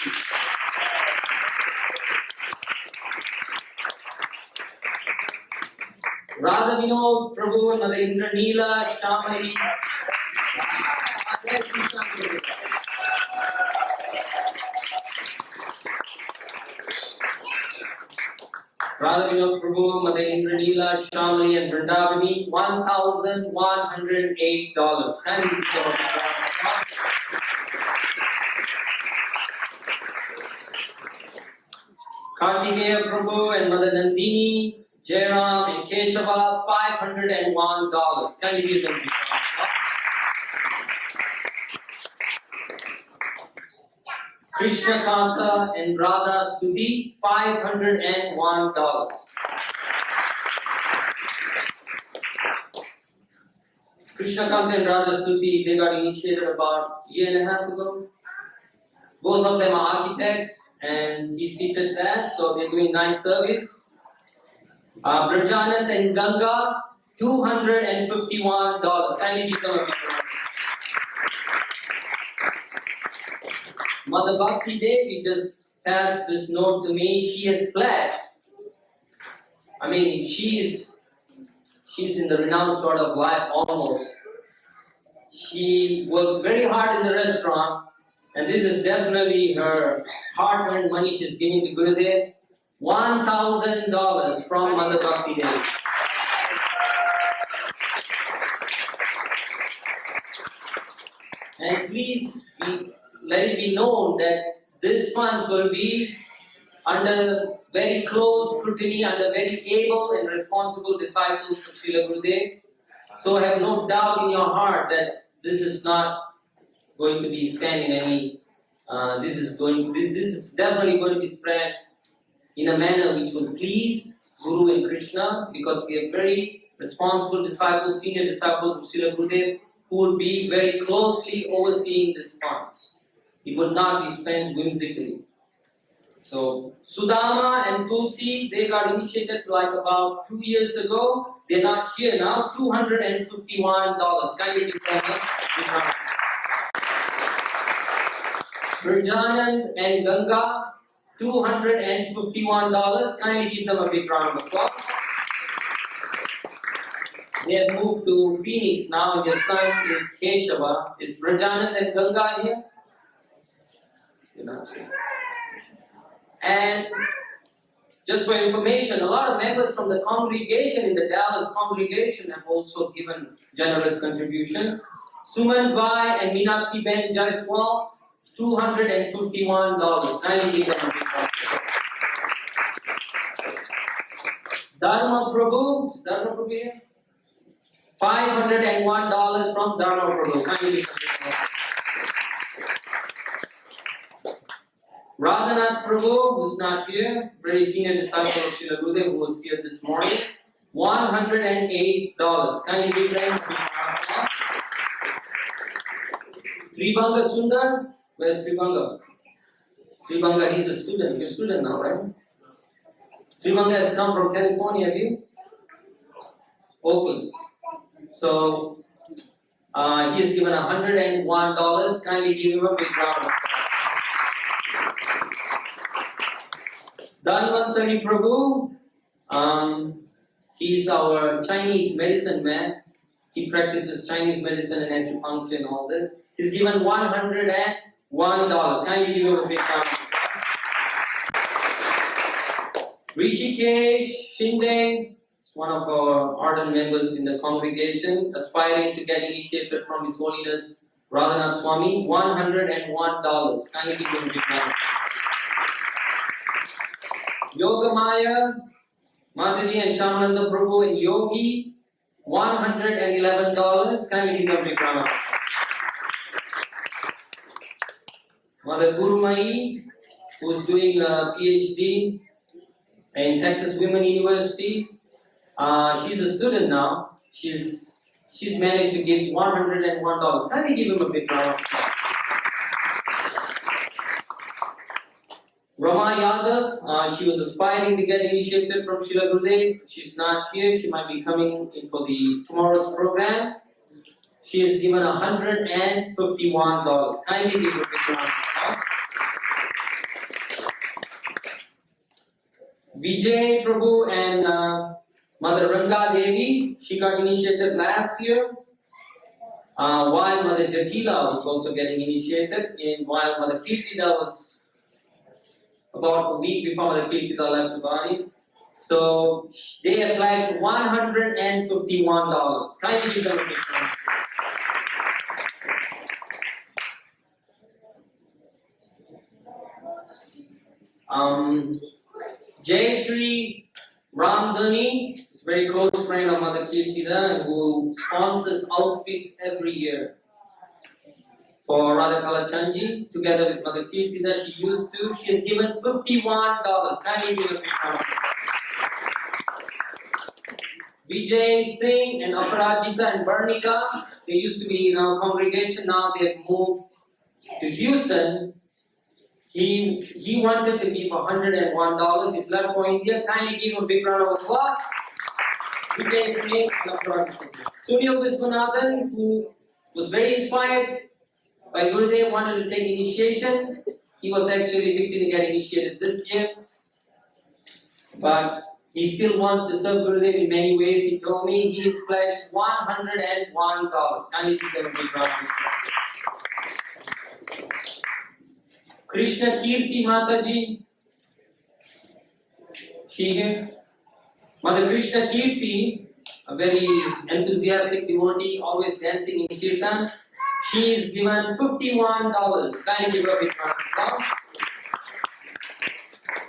Radha Vinod Prabhu, Mother Indranila, Shamali. Radha Vinod Prabhu, Mother Indranila, Shamali, and Vrindavani, $1,108. Thank you. Kartikeya Prabhu and Mother Nandini, Jairam and Keshava, $501. Can you give them? Krishna Kanta and Radha Stuti, $501. Krishna Kanta and Radha Stuti, they got initiated about a year and a half ago. Both of them are architects, and he seated that, so they're doing nice service. Bhajan and Ganga, $251. Kindly give them a big round. Mother Bhakti Devi just passed this note to me. She has pledged. I mean, she's in the renounced sort of life almost. She works very hard in the restaurant, and this is definitely her hard-earned money she's giving to Gurudev. $1,000 from Mother Bhakti Devi. And please let it be known that this funds will be under very close scrutiny, under very able and responsible disciples of Srila Gurudev. So have no doubt in your heart that this is not going to be spent in any. This is definitely going to be spread in a manner which will please Guru and Krishna, because we are very responsible disciples, senior disciples of Srila Gurudev, who will be very closely overseeing these funds. It would not be spent whimsically. So, Sudama and Tulsi, they got initiated like about 2 years ago. They're not here now. $251. Kindly give them a Bhajan and Ganga, $251. Kindly give them a big round of applause. They have moved to Phoenix now, and their son is Keshava. Is Bhajan and Ganga here? And just for information, a lot of members from the congregation in the Dallas congregation have also given generous contribution. Suman Bhai and Meenakshi Ben Jaiswal, $251. Kindly give them a big round. Dharma Prabhu here? $501 from Dharma Prabhu. Kindly give them a big round. Radhanath Prabhu, who's not here, very senior disciple of Srila Gurudev, who was here this morning, $108. Kindly give them. Tribanga Sundar, Where's Tribanga? Tribanga, he's a student. You're a student now, right? Tribanga has come from California, have you? Oakland. So, he has given $101. Kindly give him a big round of applause. Dhanvantari Prabhu, he's our Chinese medicine man. He practices Chinese medicine and acupuncture and all this. He's given $101. Kindly give him a big round of applause. Rishikesh Shinde, one of our ardent members in the congregation, aspiring to get initiated from His Holiness Radhanath Swami, $101. Kindly give him a big round. Yogamaya, Mataji and Shamananda Prabhu and Yogi, $111. Kindly give him a big round. Mother Gurumai, who's doing a PhD in Texas Women University. She's a student now. She's managed to give $101. Kindly give him a big round of applause. Rama Yadav, she was aspiring to get initiated from Srila Gurudev. She's not here. She might be coming in for the tomorrow's program. She has given $151. Kindly give her a big round of applause. Vijay Prabhu and Mother Ranga Devi, she got initiated last year, while Mother Jakila was also getting initiated, and while Mother Kirtida was about a week before Mother Kirtida left the body. So they have pledged $151. Kindly give them a big round. Jay Shri Ramdhani, is a very close friend of Mother Kirtida, who sponsors outfits every year for Radha Kalachandji. Together with Mother Kirtida, she has given $51. Kindly give a big round. Vijay Singh and Aparajita and Varnika, they used to be in our congregation, now they have moved to Houston. He wanted to give $101. He's left for India. Kindly give him a big round of applause. Vijay Singh and Aparajita. Sunil Viswanathan, who was very inspired by Gurudev, wanted to take initiation. He was actually fixing to get initiated this year. But he still wants to serve Gurudev in many ways. He told me he has pledged $101. Kindly give him a big round of applause. Krishna Kirti Mataji, she here. Mother Krishna Kirti, a very enthusiastic devotee, always dancing in Kirtan. She is given $51. Kindly give her a big round of applause.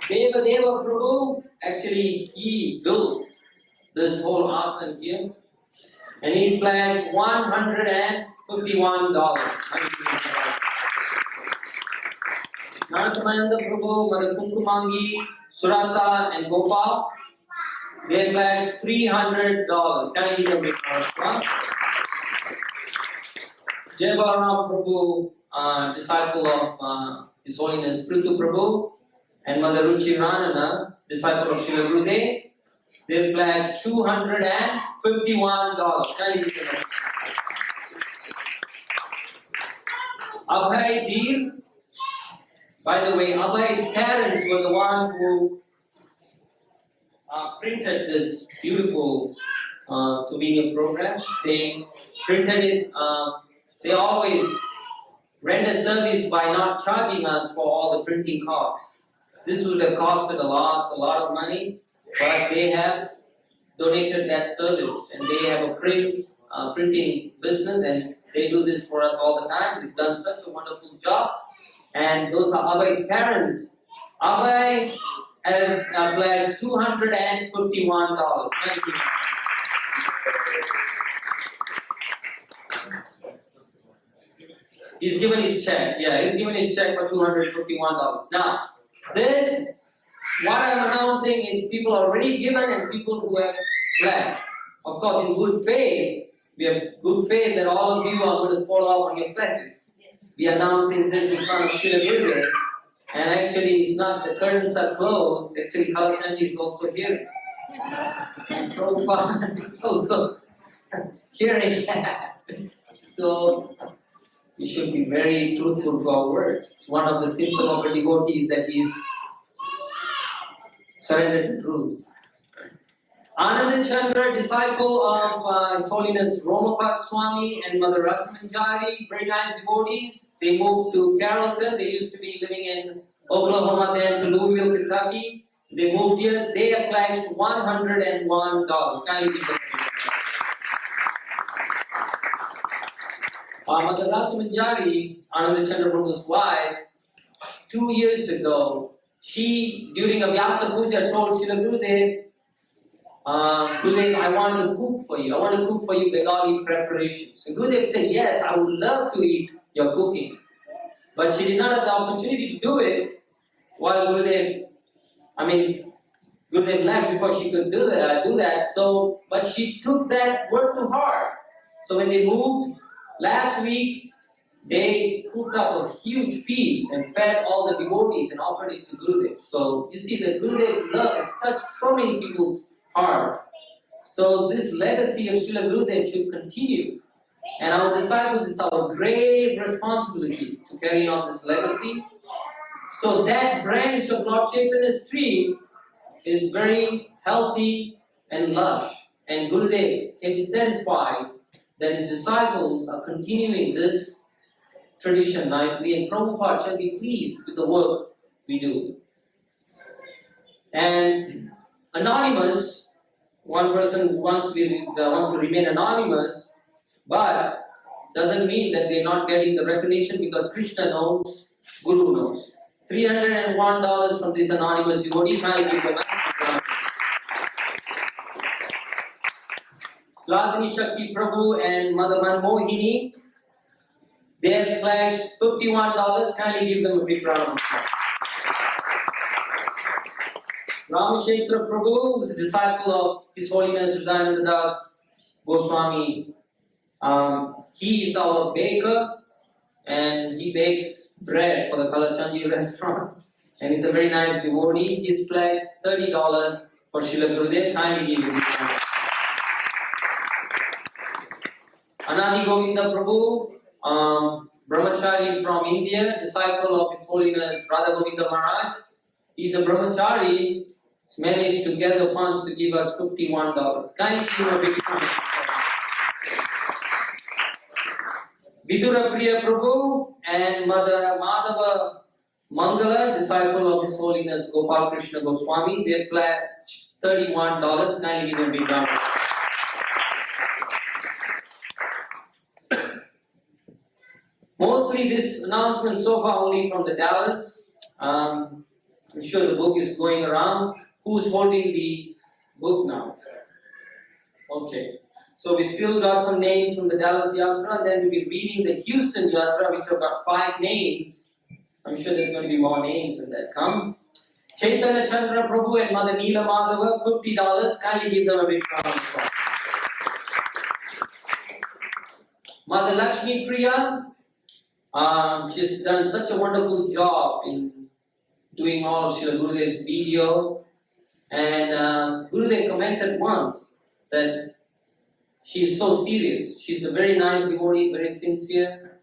Deva Prabhu, actually he built this whole asana here, and he's pledged $151. Naradamananda Prabhu, Mother Kumkumangi, Surata and Gopal, they pledged $300. Can I give a big round of applause? Jai Balaram Prabhu, disciple of His Holiness Prithu Prabhu, and Mother Ruchi Ranana, disciple of Srila Gurudev, they pledged $251. Can I give a big round of applause? Abhay Deer. By the way, Abhay's parents were the one who printed this beautiful souvenir program. They printed it. They always render service by not charging us for all the printing costs. This would have costed a lot of money, but they have donated that service, and they have a printing business, and they do this for us all the time. They've done such a wonderful job. And those are Abhay's parents. Abhay has pledged $251. Thank you. He's given his check. Yeah, he's given his check for $251. Now, this, what I'm announcing is people already given and people who have pledged. Of course, in good faith, we have good faith that all of you are going to follow up on your pledges. be announcing this in front of Srila Gurudev. And actually, it's not, the curtains are closed. Actually, Kalachandji is also hearing. And Prabhupada is also hearing that. So, we should be very truthful to our words. It's one of the symptoms of a devotee is that he is surrendered to truth. Ananda Chandra, disciple of His Holiness Romapat Swami and Mother Rasamanjari, very nice devotees. They moved to Carrollton. They used to be living in Oklahoma, then to Louisville, Kentucky. They moved here. They have pledged $101. Kindly give them. Mother Rasamanjari, Ananda Chandra Prabhu's wife, 2 years ago, she, during a Vyasa Puja, told Srila Gurudev, Gurudev, I want to cook for you. I want to cook for you Bengali preparations. And Gurudev said, yes, I would love to eat your cooking. But she did not have the opportunity to do it while Gurudev left before she could do that. So, but she took that word to heart. So when they moved, last week, they cooked up a huge feast and fed all the devotees and offered it to Gurudev. So you see that Gurudev's love has touched so many people's heart. So this legacy of Srila Gurudev should continue. And our disciples, it's our great responsibility to carry on this legacy. So that branch of Lord Chaitanya's tree is very healthy and lush. And Gurudev can be satisfied that his disciples are continuing this tradition nicely, and Prabhupada shall be pleased with the work we do. And anonymous, one person wants to remain anonymous, but doesn't mean that they're not getting the recognition, because Krishna knows, Guru knows. $301 from this anonymous devotee. Trying to give them Ladini Shakti Prabhu and Mother Manmohini, they have pledged $51. Kindly give them a big round of applause. Ramashekara Prabhu is a disciple of His Holiness Hridayananda Das Goswami. He is our baker and he bakes bread for the Kalachandji restaurant. And he's a very nice devotee. He's pledged $30 for Srila Gurudev. Kindly give him a big round. Anandi Govinda Prabhu, brahmachari from India, disciple of His Holiness Radha Govinda Maharaj. He's a brahmachari. He's managed to gather funds to give us $51. Kindly give him a big round. Vidura Priya Prabhu and Mother Madhava Mangala, disciple of His Holiness Tamal Krishna Goswami, they pledged $31. Kindly give them a big round. Mostly this announcement so far only from the Dallas. I'm sure the book is going around. Who's holding the book now? Okay. So we still got some names from the Dallas Yatra. Then we'll be reading the Houston Yatra, which have got 5 names. I'm sure there's going to be more names when that come. Chaitanya Chandra Prabhu and Mother Neela Madhava, $50. Kindly give them a big round of applause. Mother Lakshmi Priya, she's done such a wonderful job in doing all Srila Gurudev's video. And Gurudev commented once that she is so serious. She's a very nice devotee, very sincere,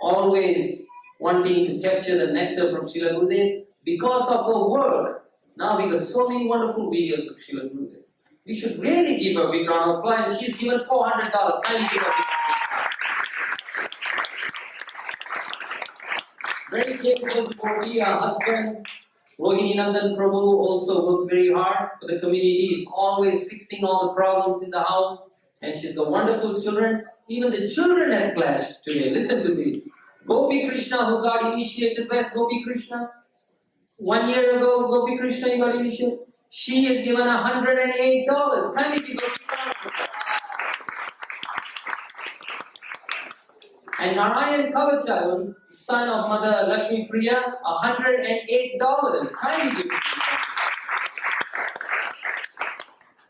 always wanting to capture the nectar from Srila Gurudev. Because of her work, now we got so many wonderful videos of Srila Gurudev. We should really give her a big round of applause. And she's given $400. Kindly give her a big round. Very capable devotee. Her husband, Rohini Nandan Prabhu, also works very hard for the community. He's always fixing all the problems in the house. And she's got wonderful children. Even the children have pledged today. Listen to this. Gopi Krishna, who got initiated, where's Gopi Krishna? 1 year ago, Gopi Krishna, he got initiated. She has given $108. Kindly give Gopi Krishna. And Narayan Kavacharan, son of Mother Lakshmi Priya, $108. Kindly give Gopi Krishna.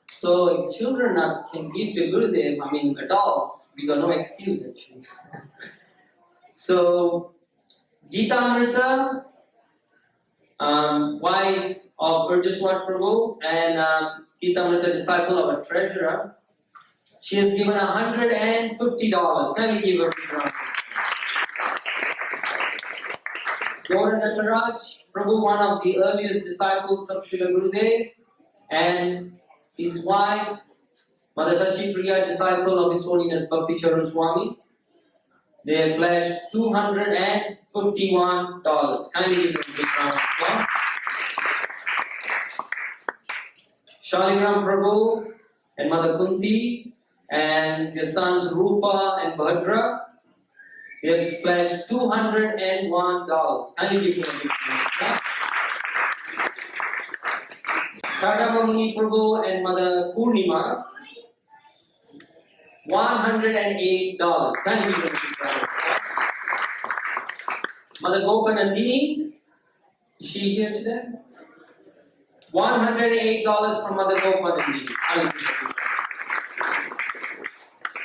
So if children can give to Gurudev, adults, we got no excuse actually. So Geetamrita, wife of Burjaswat Prabhu, and Geetamrita, disciple of a treasurer. She has given $150. Can you give her a round? Gaura Nataraj Prabhu, one of the earliest disciples of Srila Gurudev, and his wife, Mother Sachi Priya, disciple of His Holiness Bhakti Charan Swami. They have pledged $251. Kindly give them a big round of applause. Shaligram Prabhu and Mother Kunti and their sons Rupa and Bhadra, they have pledged $201. Kindly give them a big round of applause. Tadamani Prabhu and Mother Purnima, $108. Kindly give them a big round of applause. Mother Gopanandini, is she here today? $108 from Mother Gopanandini.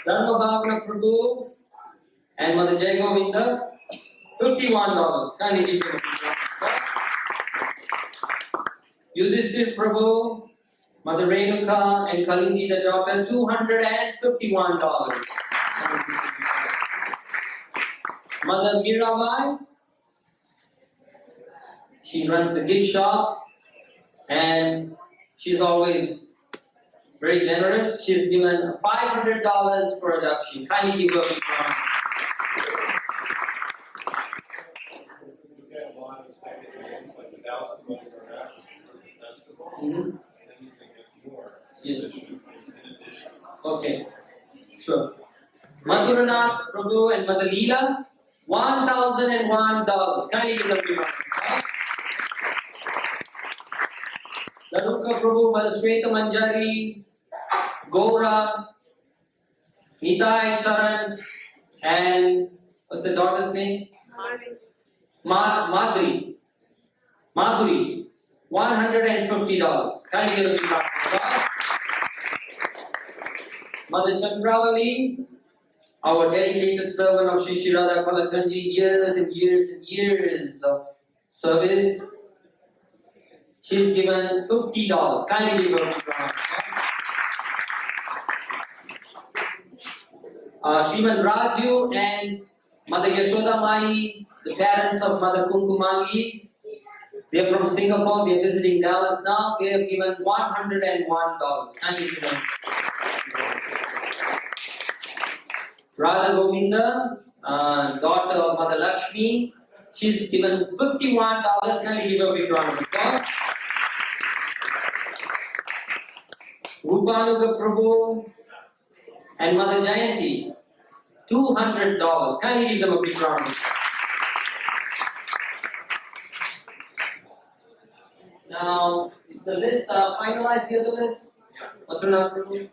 Dharma Bhavana Prabhu and Mother Jai Govinda, $51. Kindly give them a big round of applause. Yudhishthir Prabhu, Mother Renuka and Kalinji the daughter, $251. Mother Mirabai, she runs the gift shop and she's always very generous. She's given $500 for a Dakshi. Kindly give her a big round. We get a lot of second things, like $1,000 or that for the festival, Mhm. and then you can get more. Yes. In addition. Okay, sure. Madhuranath Prabhu and Mother Leela, $1,001. Kindly give them a big round. Laruka Prabhu, Mother Sweta Manjari, Gaura, Nitai Charan, and what's the daughter's name? Madhuri. Madhuri, $150. Kindly give them a big round of applause. Mother Chandravali, our dedicated servant of Shri Shri Radha Kalakanji, years and years and years of service. She's given $50. Kindly give her a round of applause. Sriman Raju and Mother Yashoda Mai, the parents of Mother Kunkumangi, they are from Singapore. They are visiting Dallas now. They have given $101. Kindly give them. Radha Govinda, daughter of Mother Lakshmi, she's given $51. Kindly give her a big round of applause. Rupanuga Prabhu and Mother Jayanti, $200. Kindly give them a big round of applause. Now, is the list finalized here, the list? Madhuranath Prabhu?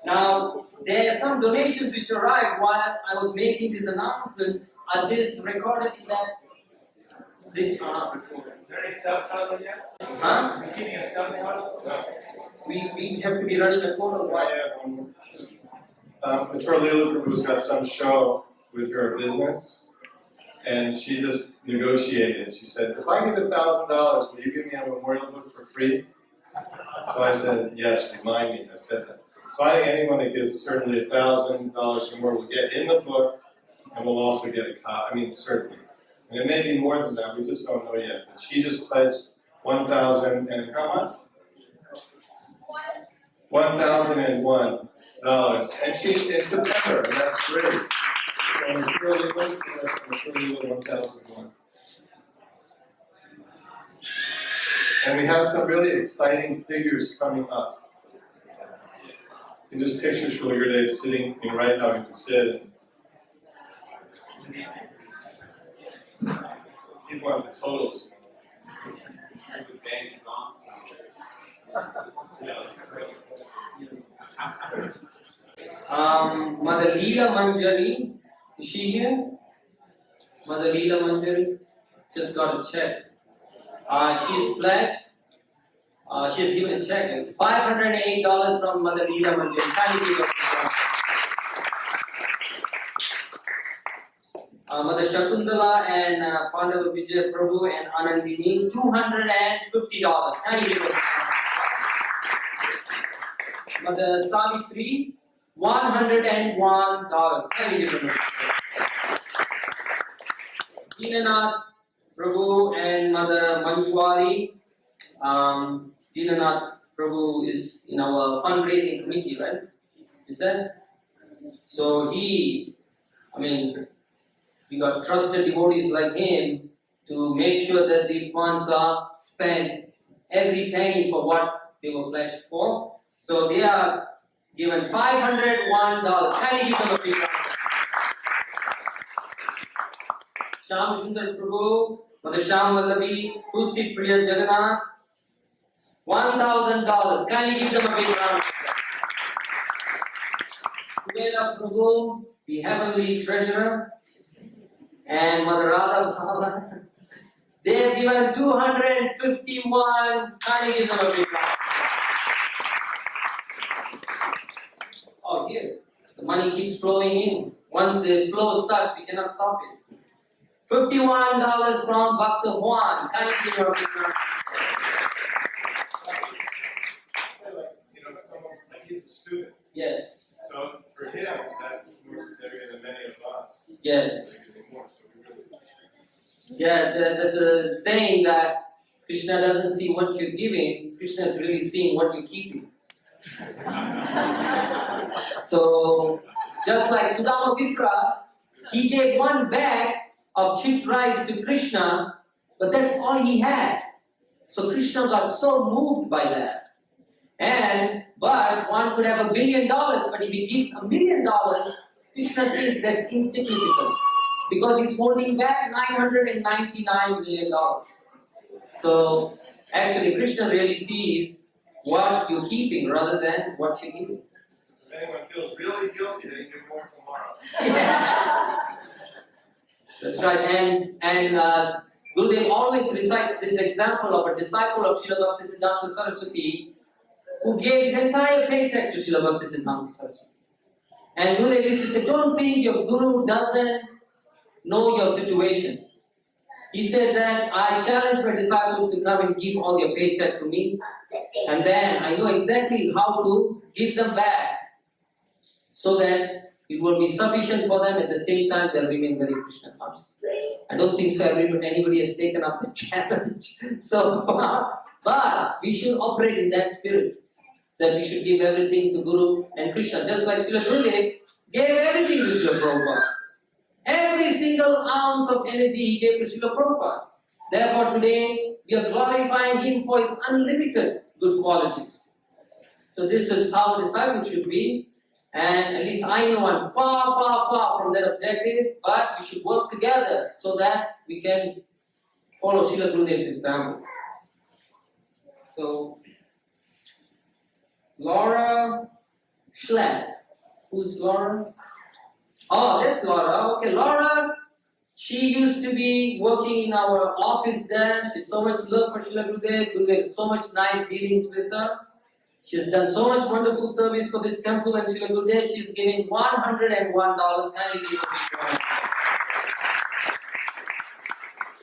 Now, there are some donations which arrived while I was making these announcements. Are these recorded in that? This are not recorded. Is there any subtitle yet? Huh? Are you keeping a subtitle? We have to be running a portal. Matura Leela Prabhu's got some show with her business, and she just negotiated. She said, if I get $1,000, will you give me a memorial book for free? So I said, yes, remind me. I said that. So I think anyone that gives certainly $1,000 or more will get in the book, and will also get a copy. I mean, certainly. And it may be more than that, we just don't know yet. But she just pledged $1,000 and how much? $1,001. And she in September, and that's great. So it's really good for us, it's really good, 1,001. And we have some really exciting figures coming up. You just picture Srila Gurudev sitting right now, you can sit. People have the totals. Mother Leela Manjari, is she here? Mother Leela Manjari just got a check. She's pledged. She's given a check. It's $508 from Mother Leela Manjari. Kindly give her a Mother Shakuntala and Pandava Vijay Prabhu and Anandini, $250. Thank you. Mother Savitri, $101. Thank you. Dinanath Prabhu and Mother Manjuari. Dinanath Prabhu is in our fundraising committee, right? Is that? So we got trusted devotees like him to make sure that the funds are spent, every penny for what they were pledged for. So they are given $501. Can you give them a big round? Sham Sundar Prabhu, Mother Sham Vallabi, Tulsi Priya Jagannath, $1,000. Can you give them a big round? Kumera Prabhu, the heavenly treasurer, and Mother Radha Bhava, they have given $251. Can you give them a big round? Oh, here, the money keeps flowing in. Once the flow starts, we cannot stop it. $51 from Bhakta Juan. Can you give them a big round? He's a student. Yes. So for him, that's more significant than many of us. Yes. More, so we really Yes, there's a saying that Krishna doesn't see what you're giving, Krishna is really seeing what you're keeping. So, just like Sudama Vipra, he gave one bag of chipped rice to Krishna, but that's all he had. So Krishna got so moved by that. But one could have $1 billion, but if he gives $1 million, Krishna thinks that's insignificant because he's holding back $999 million. So actually, Krishna really sees what you're keeping rather than what you're giving. If anyone feels really guilty, they can give more tomorrow. Yes. That's right. And Gurudev always recites this example of a disciple of Srila Bhaktisiddhanta Saraswati who gave his entire paycheck to Srila Bhaktisiddhanta Saraswati. And Gurudev used to say, don't think your Guru doesn't know your situation. He said that I challenge my disciples to come and give all your paycheck to me, and then I know exactly how to give them back so that it will be sufficient for them. At the same time, they'll remain very Krishna conscious. I don't think so anybody has taken up the challenge. But we should operate in that spirit, that we should give everything to Guru and Krishna, just like Srila Gurudev gave everything to Srila Prabhupada. Every single ounce of energy he gave to Srila Prabhupada. Therefore today, we are glorifying him for his unlimited good qualities. So this is how a disciple should be. And at least I know I'm far, far, far from that objective, but we should work together so that we can follow Srila Gurudev's example. So, Laura Schlatt. Who's Laura? Oh, that's Laura. Okay, Laura, she used to be working in our office there. She had so much love for Srila Gurudev. Gurudev has so much nice dealings with her. She's done so much wonderful service for this temple and Srila Gurudev. She's giving $101.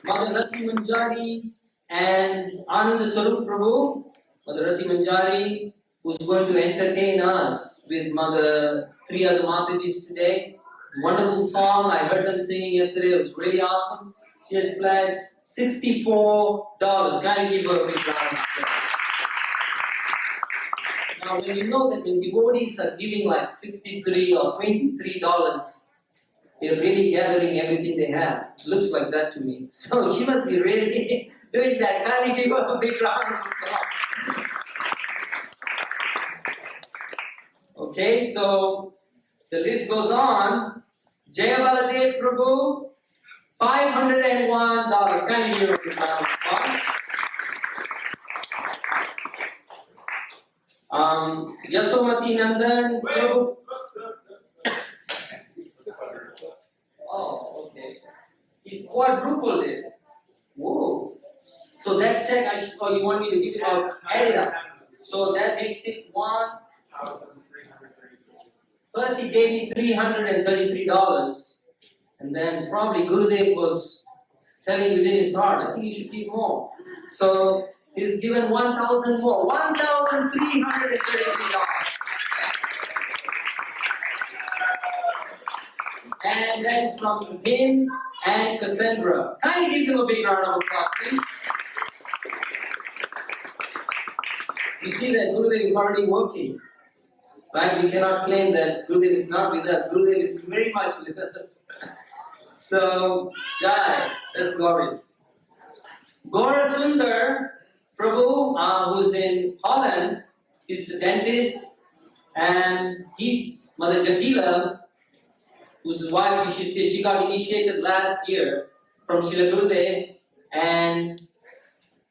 Mother Rati Manjari and Ananda Sarup Prabhu. Mother Rati Manjari, who's going to entertain us with three other Matajis today. Wonderful song. I heard them singing yesterday. It was really awesome. She has pledged $64. Can you give her a big round? Now, when you know that when devotees are giving like $63 or $23, they're really gathering everything they have. It looks like that to me. So she must be really doing that. Can you give her a big round of applause? Okay, so the list goes on. Jaya Baladev Prabhu, $501. Can you give her a big round of applause? Yasomati Nandan Prabhu. Oh, okay. He's quadrupled it. Whoa. So that check, you want me to give it out? Add it up. So that makes it 1,333. First he gave me $333. And then probably Gurudev was telling within his heart, I think you should give more. So he's given 1,000 more, $1,333. And that is from him and Cassandra. Can you give them a big round of applause, please? You see that Gurudev is already working. Right? We cannot claim that Gurudev is not with us. Gurudev is very much with us. So, Jai, that's glorious. Gaura Sundar Prabhu, who's in Holland, is a dentist, and Mother Jakila, whose wife, you should say, she got initiated last year from Srila Gurudev, and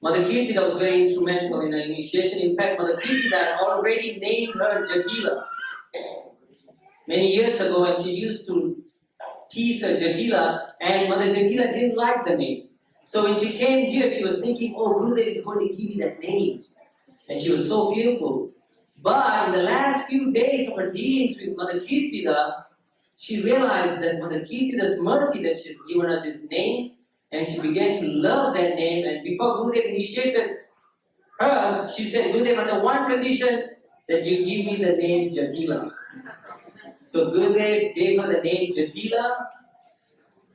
Mother Kirtida was very instrumental in her initiation. In fact, Mother Kirtida had already named her Jakila many years ago, and she used to tease her Jakila, and Mother Jakila didn't like the name. So when she came here, she was thinking, oh, Gurudev is going to give me that name. And she was so fearful. But in the last few days of her dealings with Mother Kirtida, she realized that Mother Kirtida's mercy that she's given her this name, and she began to love that name. And before Gurudev initiated her, she said, Gurudev, under one condition, that you give me the name Jakila. So Gurudev gave her the name Jakila,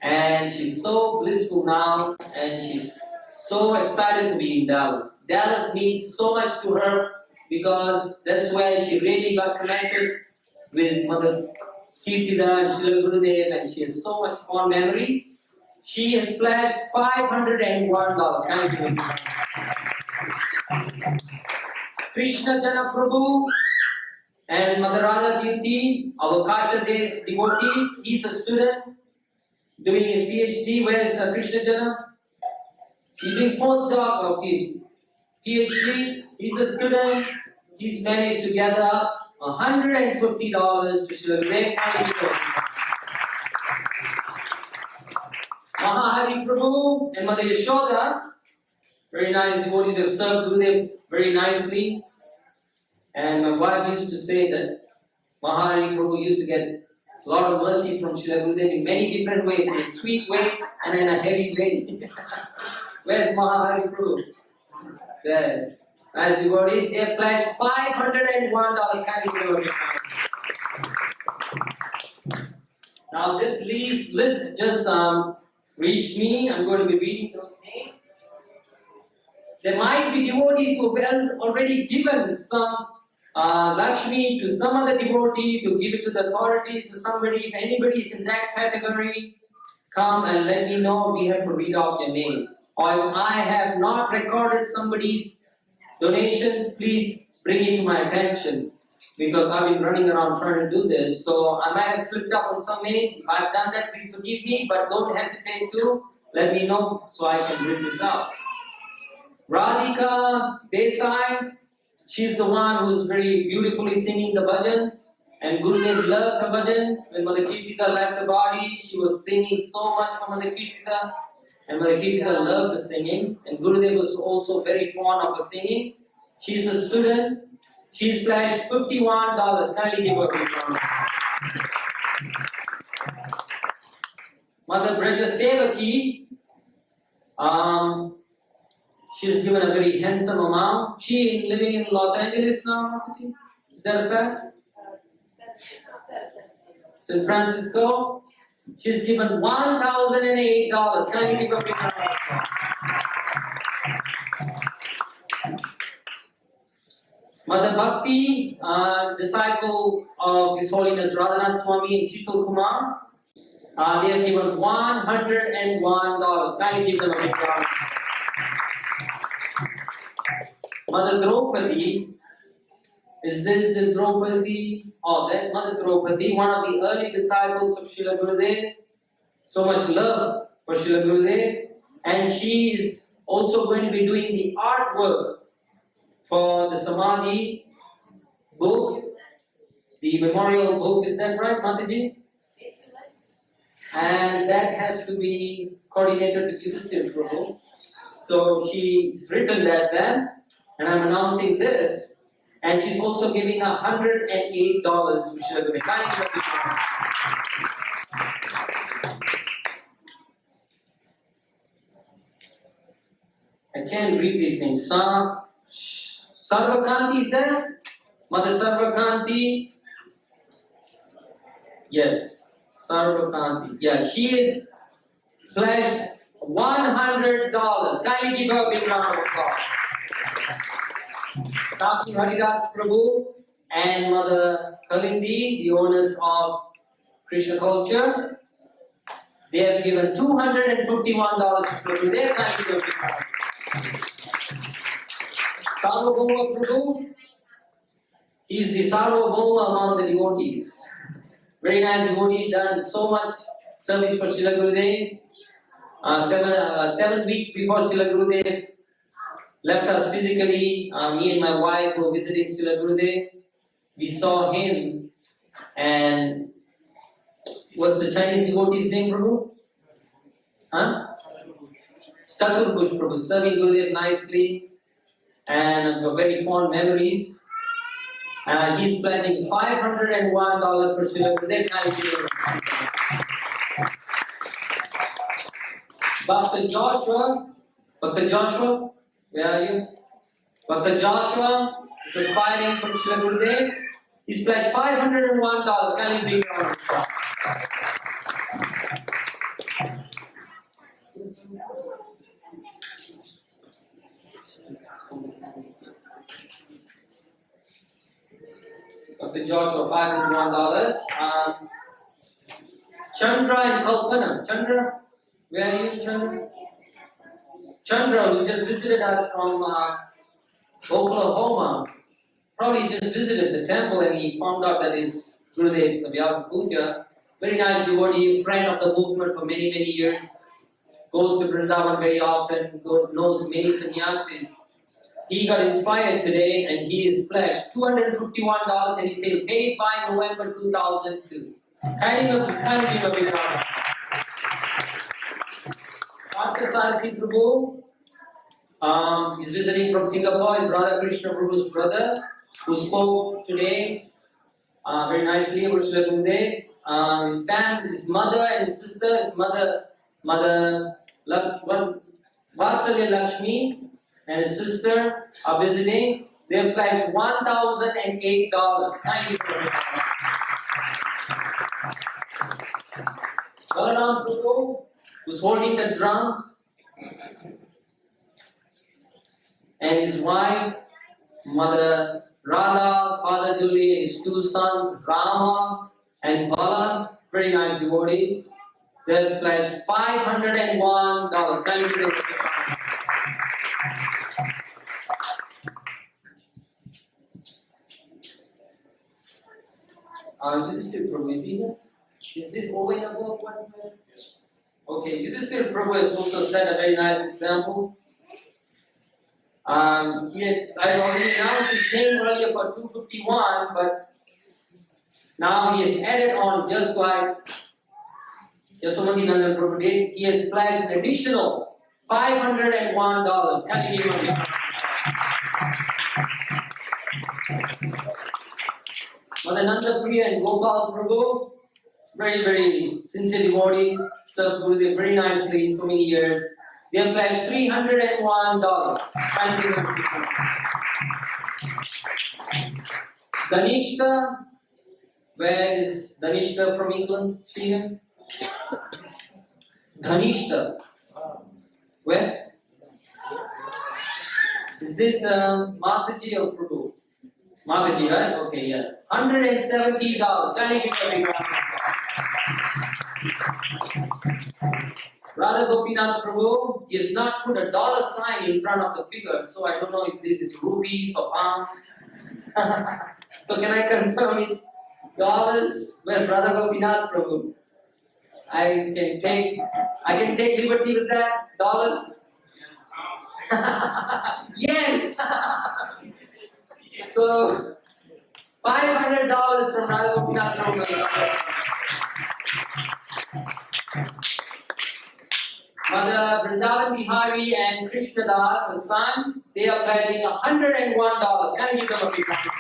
and she's so blissful now, and she's so excited to be in Dallas. Dallas means so much to her because that's where she really got connected with Mother Kirtida and Srila Gurudev, and she has so much fond memories. She has pledged $501. Thank you. Krishna Jana Prabhu and Mother Radha Duty, our Kasha Days devotees. He's a student doing his PhD. Where's Krishna Jana? He's doing postdoc or PhD. PhD, he's a student. He's managed to gather up $150 to Srila Vivekananda. Mahahari Prabhu and Mother Yashoda, very nice devotees, have served Gurudev very nicely. And my wife used to say that Mahahari Prabhu used to get a lot of mercy from Srila Gurudev in many different ways, in a sweet way and in a heavy way. Where's Mahahari Prabhu? There. Nice devotees, they have pledged $501. Now this list just reached me. I'm going to be reading those names. There might be devotees who have already given some Lakshmi to some other devotee to give it to the authorities or somebody. If anybody is in that category, come and let me know. We have to read off their names. Or if I have not recorded somebody's donations, please bring it to my attention, because I've been running around trying to do this. So I might have slipped up on some names. If I've done that, please forgive me, but don't hesitate to let me know so I can bring this out. Radhika Desai, she's the one who's very beautifully singing the bhajans, and Gurudev loved the bhajans. When Mother Kirtida left the body, she was singing so much for Mother Kirtida, and Mother Kirtida loved the singing, and Gurudev was also very fond of her singing. She's a student. She's pledged $51. Kindly give her a big round. Mother Braja Sevaki, she's given a very handsome amount. She living in Los Angeles now, is that a fact? San Francisco. She's given $1,008. Kindly give her a big round. Mother Bhakti, disciple of His Holiness Radhanath Swami and Sheetal Kumar, they are given $101. Kindly give them a big round. Mother Draupadi, is this the Draupadi? Oh, that Mother Draupadi, one of the early disciples of Srila Gurudev. So much love for Srila Gurudev. And she is also going to be doing the artwork for the Samadhi book, the memorial book. Is that right, Mataji? And that has to be coordinated with Yudhishthira Prabhu. So she's written that then, and I'm announcing this. And she's also giving $108 to Srila Vivekananda. can't read this name. Sarvakanti is there? Mother Sarvakanti. Yes, Sarvakanti. Yeah, she is pledged $100. Kindly give her a big round of applause. Thakur Haridas Prabhu and Mother Kalindi, the owners of Krishna Culture, they have given $251 to Prabhu. They can't give a big round. Sarvabhauma Prabhu, he is the Sarvabhauma among the devotees. Very nice devotee, done so much service for Srila Gurudev. 7 weeks before Srila Gurudev left us physically, me and my wife were visiting Srila Gurudev. We saw him, and what's the Chinese devotee's name, Prabhu? Huh? Chaturbuj Prabhu, serving Gurudev nicely, and very fond memories. He's pledging $501 for Srila Gurudev. Bhakti Joshua, where are you? Bhakti Joshua is aspiring from Srila Gurudev. He's pledged $501. Can you bring it on? Bhakti Joshua, $501. Chandra and Kalpana. Chandra, where are you, Chandra? Chandra, who just visited us from Oklahoma, probably just visited the temple and he found out that his Gurudev's Vyasa Puja. Very nice devotee, friend of the movement for many, many years. Goes to Vrindavan very often, knows many sannyasis. He got inspired today and he is pledged $251 and he said, paid by November 2002. Kindly give a big round. Parthasarathy Prabhu is visiting from Singapore. Is Radha Krishna Prabhu's brother who spoke today very nicely about Srila Gurudev. His family, his mother and his sister, his mother Vasalya Lakshmi and his sister are visiting. They have pledged $1,008. Thank you for that. Balaram Prabhu, who's holding the drum, and his wife, Mother Radha, Father Duli, his two sons, Rama and Bala, very nice devotees. They have pledged $501. Thank you. Yudhishthira Prabhu, is he here? Is this over and above what he said? Okay, Yudhishthira Prabhu has also set a very nice example. I already announced his name earlier for 251, but now he has added on, just like Yasomati Nandan Prabhu did, he has pledged an additional $501. Can you give him? Mother Nanda Priya and Gopal Prabhu, very, very sincere devotees, served Gurudev very nicely so many years. They have pledged $301. Thank you. Danishka, where is Danishka from England? She here? Dhanishta. Where? Is this Mataji or Prabhu? Mataji, right? Okay, yeah. $170. Can you give a big round? Radha Gopinath Prabhu, he has not put a dollar sign in front of the figure, so I don't know if this is rupees or pounds. So can I confirm it's dollars? Where's Radha Gopinath Prabhu? I can take liberty with that. Dollars? Yes! So $500 from Radha Gopinath Prabhu. Mother Vrindavan Bihari and Krishna Das, his son, they are pledging $101. Can you give them a big round?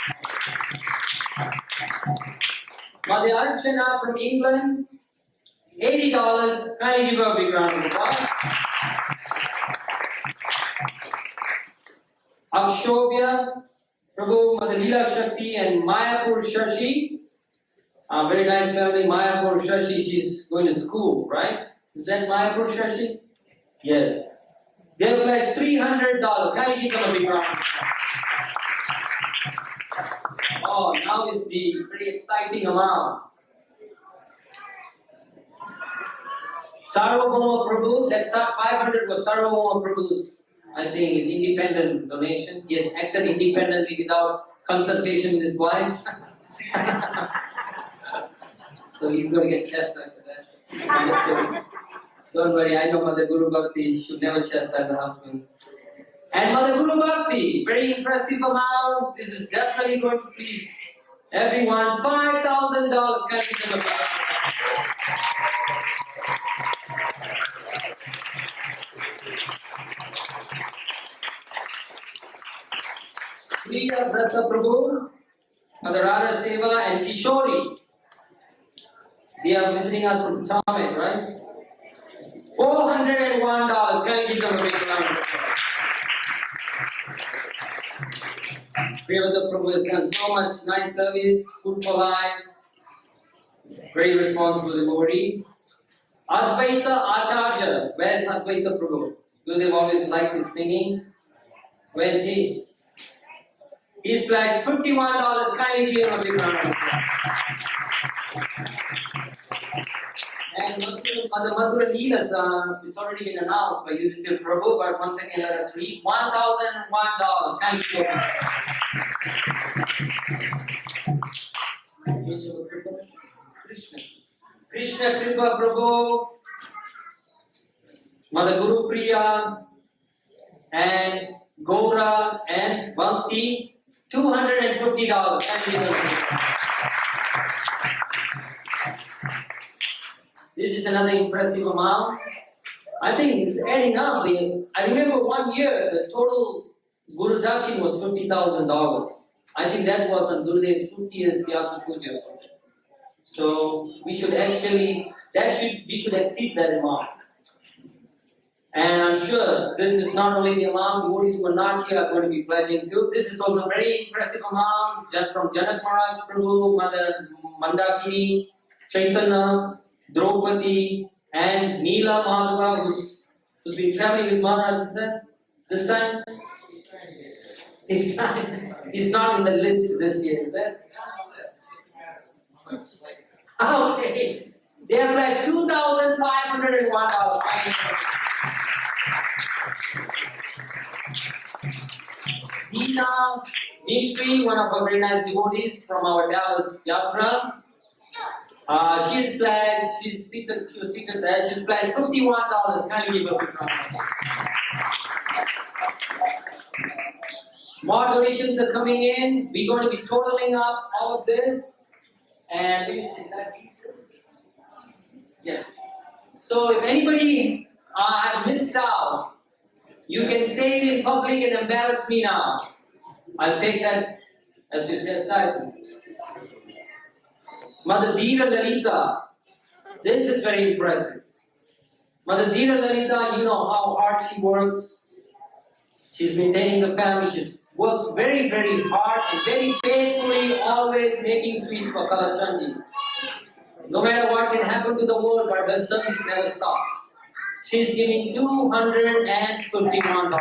Mother Archana from England, $80. Can you give her a big round of applause? Akshobhya Prabhu, Mother Leela Shakti, and Mayapur Shashi. Very nice family, Mayapur Shashi. She's going to school, right? Is that Mayapur Shashi? Yes. They have pledged $300. Can you give them a big round? Oh, now is the pretty exciting amount. Sarvabhauma Prabhu, that 500 was Sarvabhauma Prabhu's, I think, his independent donation. He has acted independently without consultation with his wife. So he's going to get chastised for that. I'm just kidding. Don't worry, I know Mother Guru Bhakti should never chastise her husband. And Mother Guru Bhakti, very impressive amount. This is definitely going to please everyone. $5,000. Can you give them a clap? Priya Brata Prabhu, Mother Radha Seva, and Kishori. They are visiting us from Tamil, right? $401. Can you give them a big round of applause? Priya Prabhu has done so much nice service, food for life, very responsible devotee. Advaita Acharya, where's Advaita Prabhu? They've always liked his singing. Where's he? He's pledged $51. Kindly give him a big round of applause. And Mother Madhura Leelas is already been announced by Yudhishthira Prabhu, but once again let us read $1,001. Thank you. Krishna Kripa Prabhu, Mother Guru Priya, and Gaura and Vansi, $250. Thank you. This is another impressive amount. I think it's adding up. I remember one year the total Guru Dakshin was $50,000. I think that was on Gurudev's 50th Vyasa Puja or something. So we should actually, we should exceed that amount. And I'm sure this is not only the amount devotees who are not here are going to be pledging to. This is also a very impressive amount from Janak Maharaj Prabhu, Mother Mandakini, Chaitanya, Draupadi, and Neela Madhava, who's been traveling with Maharaj, is that? This time? He's not in the list this year, is that? Okay. They have pledged $2,501. Dina Nishri, one of our very nice devotees from our Dallas Yatra. She's pledged, she was seated there, she's pledged $51. Kindly give us a round. More donations are coming in. We're going to be totaling up all of this. And let me see, that yes. So if anybody have missed out, you can say it in public and embarrass me now. I'll take that as your chastisement. Mother Dheera Lalita, this is very impressive. Mother Dheera Lalita, you know how hard she works. She's maintaining the family. She works very, very hard and very faithfully, always making sweets for Kalachandi. No matter what can happen to the world, but her service never stops. She's giving $251.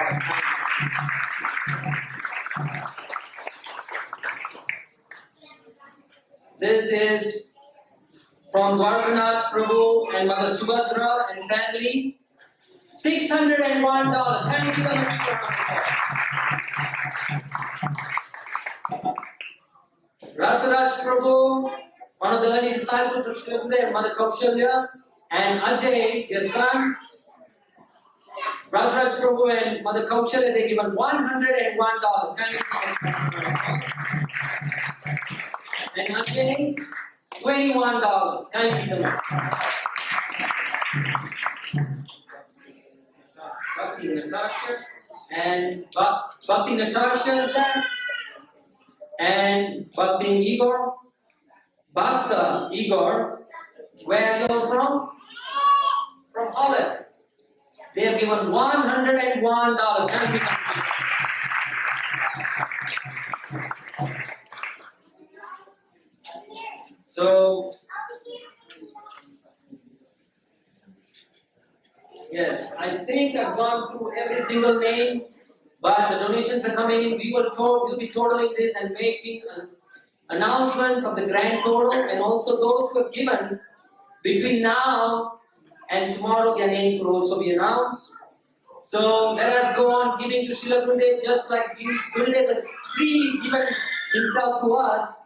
This is from Dwarkanath Prabhu and Mother Subhadra and family. $601. Thank you very much. Rasaraj Prabhu, one of the early disciples of Srila Mother Kaushalya, and Ajay, their son. Rasaraj Prabhu and Mother Kaushalya, they given $101. Thank you. And Ajay, $21. Thank you. Bhakti Natasha and Bhakti Natasha is that, and Bhakti Igor. Bhakta Igor, where are you all from? From Holland. They have given $101. Thank you. So, yes, I think I've gone through every single name, but the donations are coming in. We'll be totaling this and making announcements of the grand total, and also those who have given between now and tomorrow, their names will also be announced. So let us go on giving to Srila Gurudev, just like Gurudev has freely given himself to us.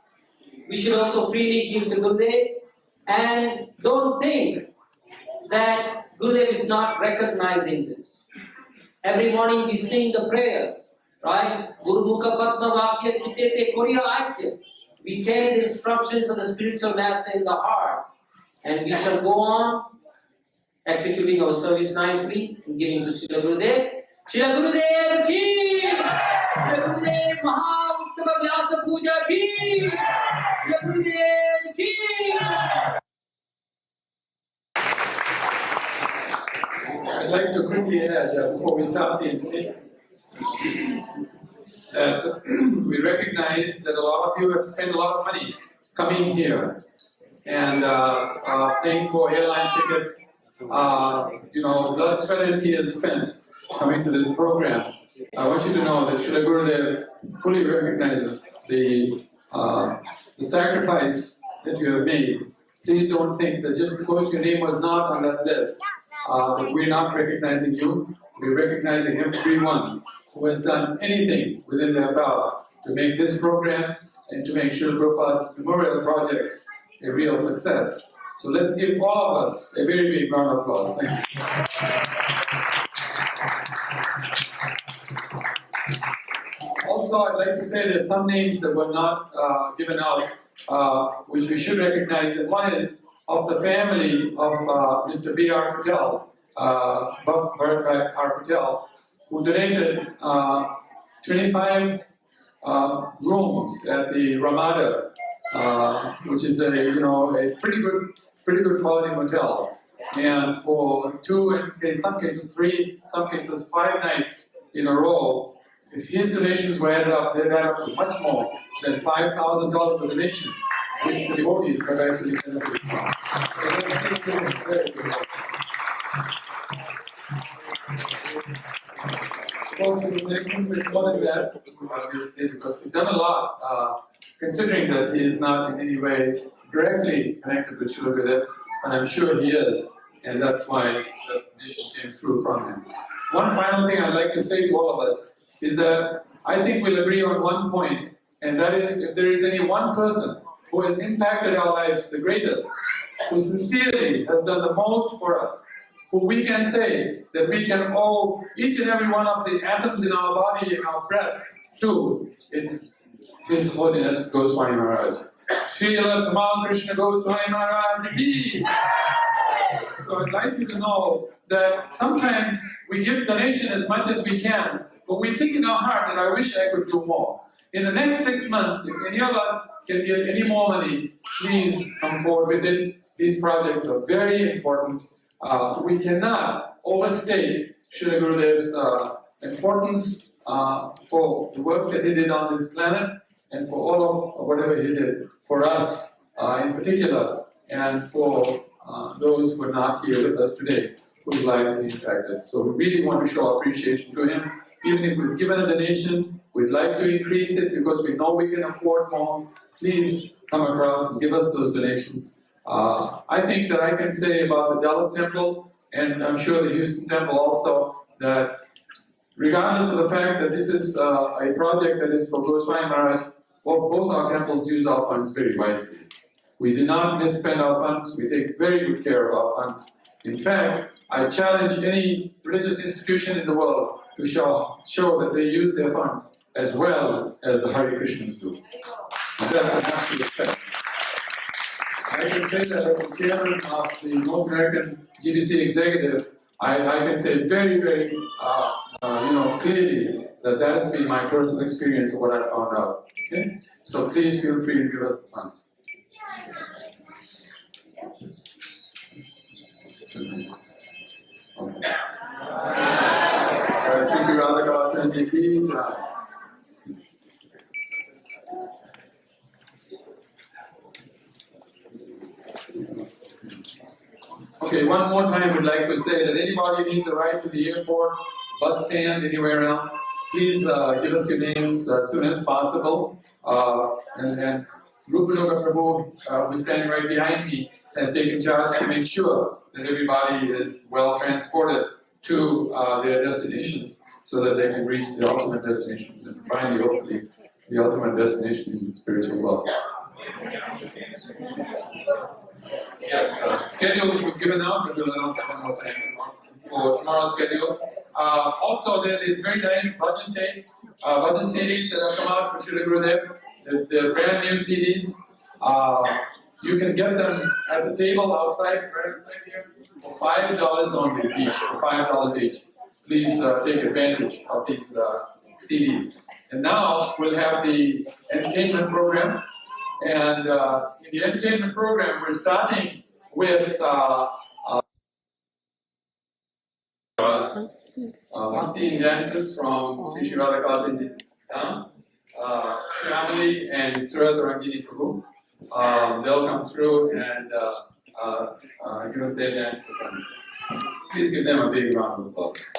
We should also freely give to Gurudev. And don't think that Gurudev is not recognizing this. Every morning we sing the prayers, right? Guru Mukha Padma Vakya Chitete Koriya Aikya. We carry the instructions of the spiritual master in the heart, and we shall go on executing our service nicely and giving to Srila Gurudev. Srila Gurudev ki! Srila Gurudev Maha Utsava Vyasa Puja ki! Srila Gurudev ki! I'd like to quickly add, before we start the incident, that we recognize that a lot of you have spent a lot of money coming here and paying for airline tickets, blood, sweat and tears spent coming to this program. I want you to know that Srila Gurudev fully recognizes the sacrifice that you have made. Please don't think that just because your name was not on that list, that we're not recognizing you. We're recognizing everyone who has done anything within their power to make this program and to make Srila Prabhupada's memorial projects a real success. So let's give all of us a very big round of applause. Thank you. Also, I'd like to say there's some names that were not given out, which we should recognize. And one is of the family of Mr. B.R. Patel, Bharat R. Patel, who donated 25 rooms at the Ramada, which is a pretty good quality hotel, and for 2, and in some cases 3, some cases 5 nights in a row. If his donations were added up, they'd add up to much more than $5,000 of donations, which the devotees have actually benefited from. More than that, obviously, because he's done a lot, considering that he is not in any way directly connected with Srila Gurudev, and I'm sure he is, and that's why the donation came through from him. One final thing I'd like to say to all of us is that I think we'll agree on one point, and that is, if there is any one person who has impacted our lives the greatest, who sincerely has done the most for us, who we can say that we can owe each and every one of the atoms in our body and our breaths to, it's His Holiness Goswami Maharaj. Srila Tamal Krishna Goswami Maharaj ki! So I'd like you to know that sometimes we give donation as much as we can, but we think in our heart that I wish I could do more. In the next 6 months, if any of us can give any more money, please come forward with it. These projects are very important. We cannot overstate Srila Gurudev's importance for the work that he did on this planet and for all of whatever he did for us in particular, and for those who are not here with us today, whose lives he impacted. So we really want to show appreciation to him. Even if we've given a donation, we'd like to increase it because we know we can afford more. Please come across and give us those donations. I think that I can say about the Dallas Temple, and I'm sure the Houston Temple also, that regardless of the fact that this is a project that is for Goswami Maharaj, both our temples use our funds very wisely. We do not misspend our funds. We take very good care of our funds. In fact, I challenge any religious institution in the world to show that they use their funds as well as the Hare Krishnas do. And that's enough to respect. I can say that as the chairman of the North American GBC executive, I can say very, very clearly that that has been my personal experience of what I found out. Okay? So please feel free to give us the funds. Thank you, Radha. Okay, one more time we'd like to say that anybody who needs a ride to the airport, bus stand, anywhere else, please give us your names as soon as possible. And Rupanuga Prabhu, who's standing right behind me, has taken charge to make sure that everybody is well transported to their destinations so that they can reach the ultimate destinations and finally, hopefully, the ultimate destination in spiritual wealth. Yes, schedules we've given out, but we'll announce one more time for tomorrow's schedule. Also, there is very nice Bhajan tapes, Bhajan CDs that have come out for Srila Gurudev. They're brand new CDs. You can get them at the table outside, right outside here, for $5 only each, for $5 each. Please take advantage of these CDs. And now we'll have the entertainment program. And in the entertainment program, we're starting with Bhakti dances from Sri Sri Radhakaji Shyamali and Surat Rangini Prabhu. They'll come through and give us their dance performance. Please give them a big round of applause.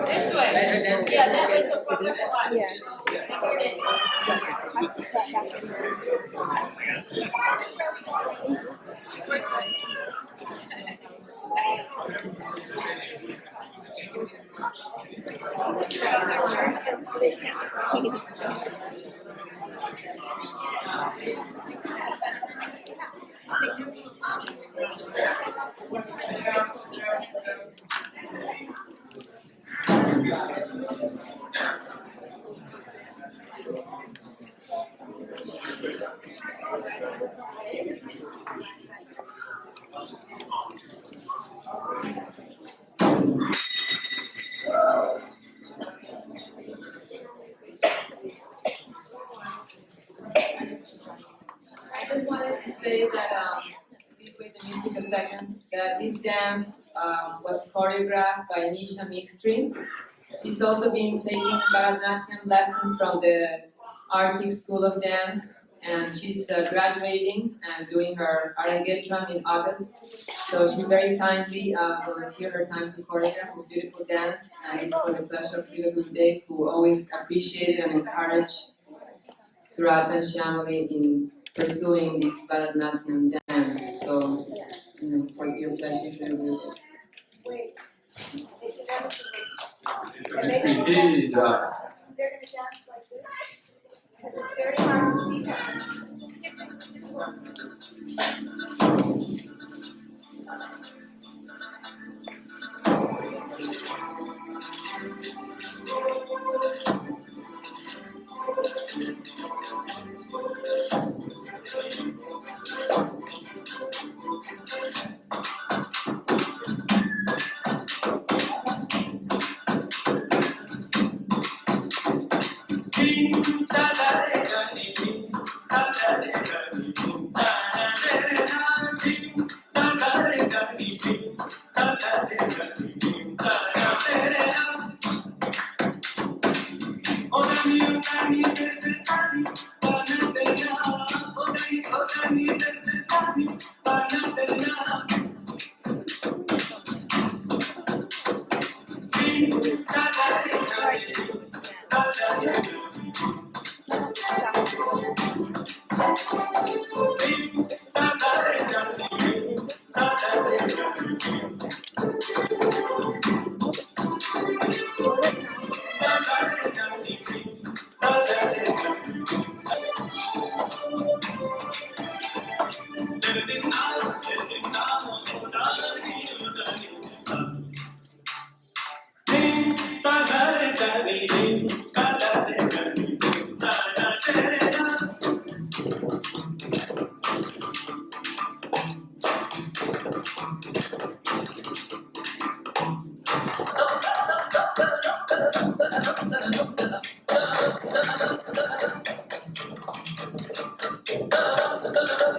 This way. Yeah, that was a problem. Yeah. I just wanted to say that, please wait the music a second, that this dance was choreographed by Nisha Mistry. She's also been taking Bharatanatyam lessons from the Arctic School of Dance, and she's graduating and doing her Arangetram in August. So she very kindly volunteered her time to choreograph this beautiful dance, and it's for the pleasure of Srila Gurudev, who always appreciated and encouraged Surat and Shyamali in pursuing this Bharatanatyam dance. So, for your pleasure, Srila Gurudev. Wait. Mystery is They're going to dance like this. It's very hard to see that.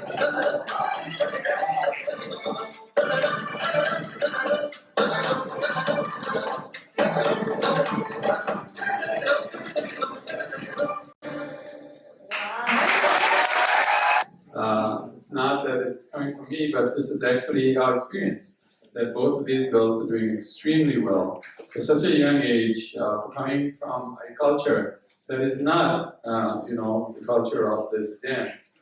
It's not that it's coming from me, but this is actually our experience, that both of these girls are doing extremely well. At such a young age, coming from a culture that is not, the culture of this dance,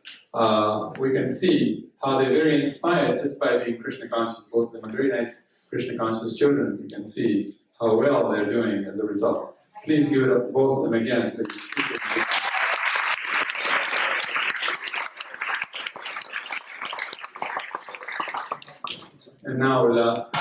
we can see how they're very inspired just by being Krishna conscious. Both of them are very nice Krishna conscious children. You can see how well they're doing as a result. Please give it up to both of them again, please. And now we'll ask.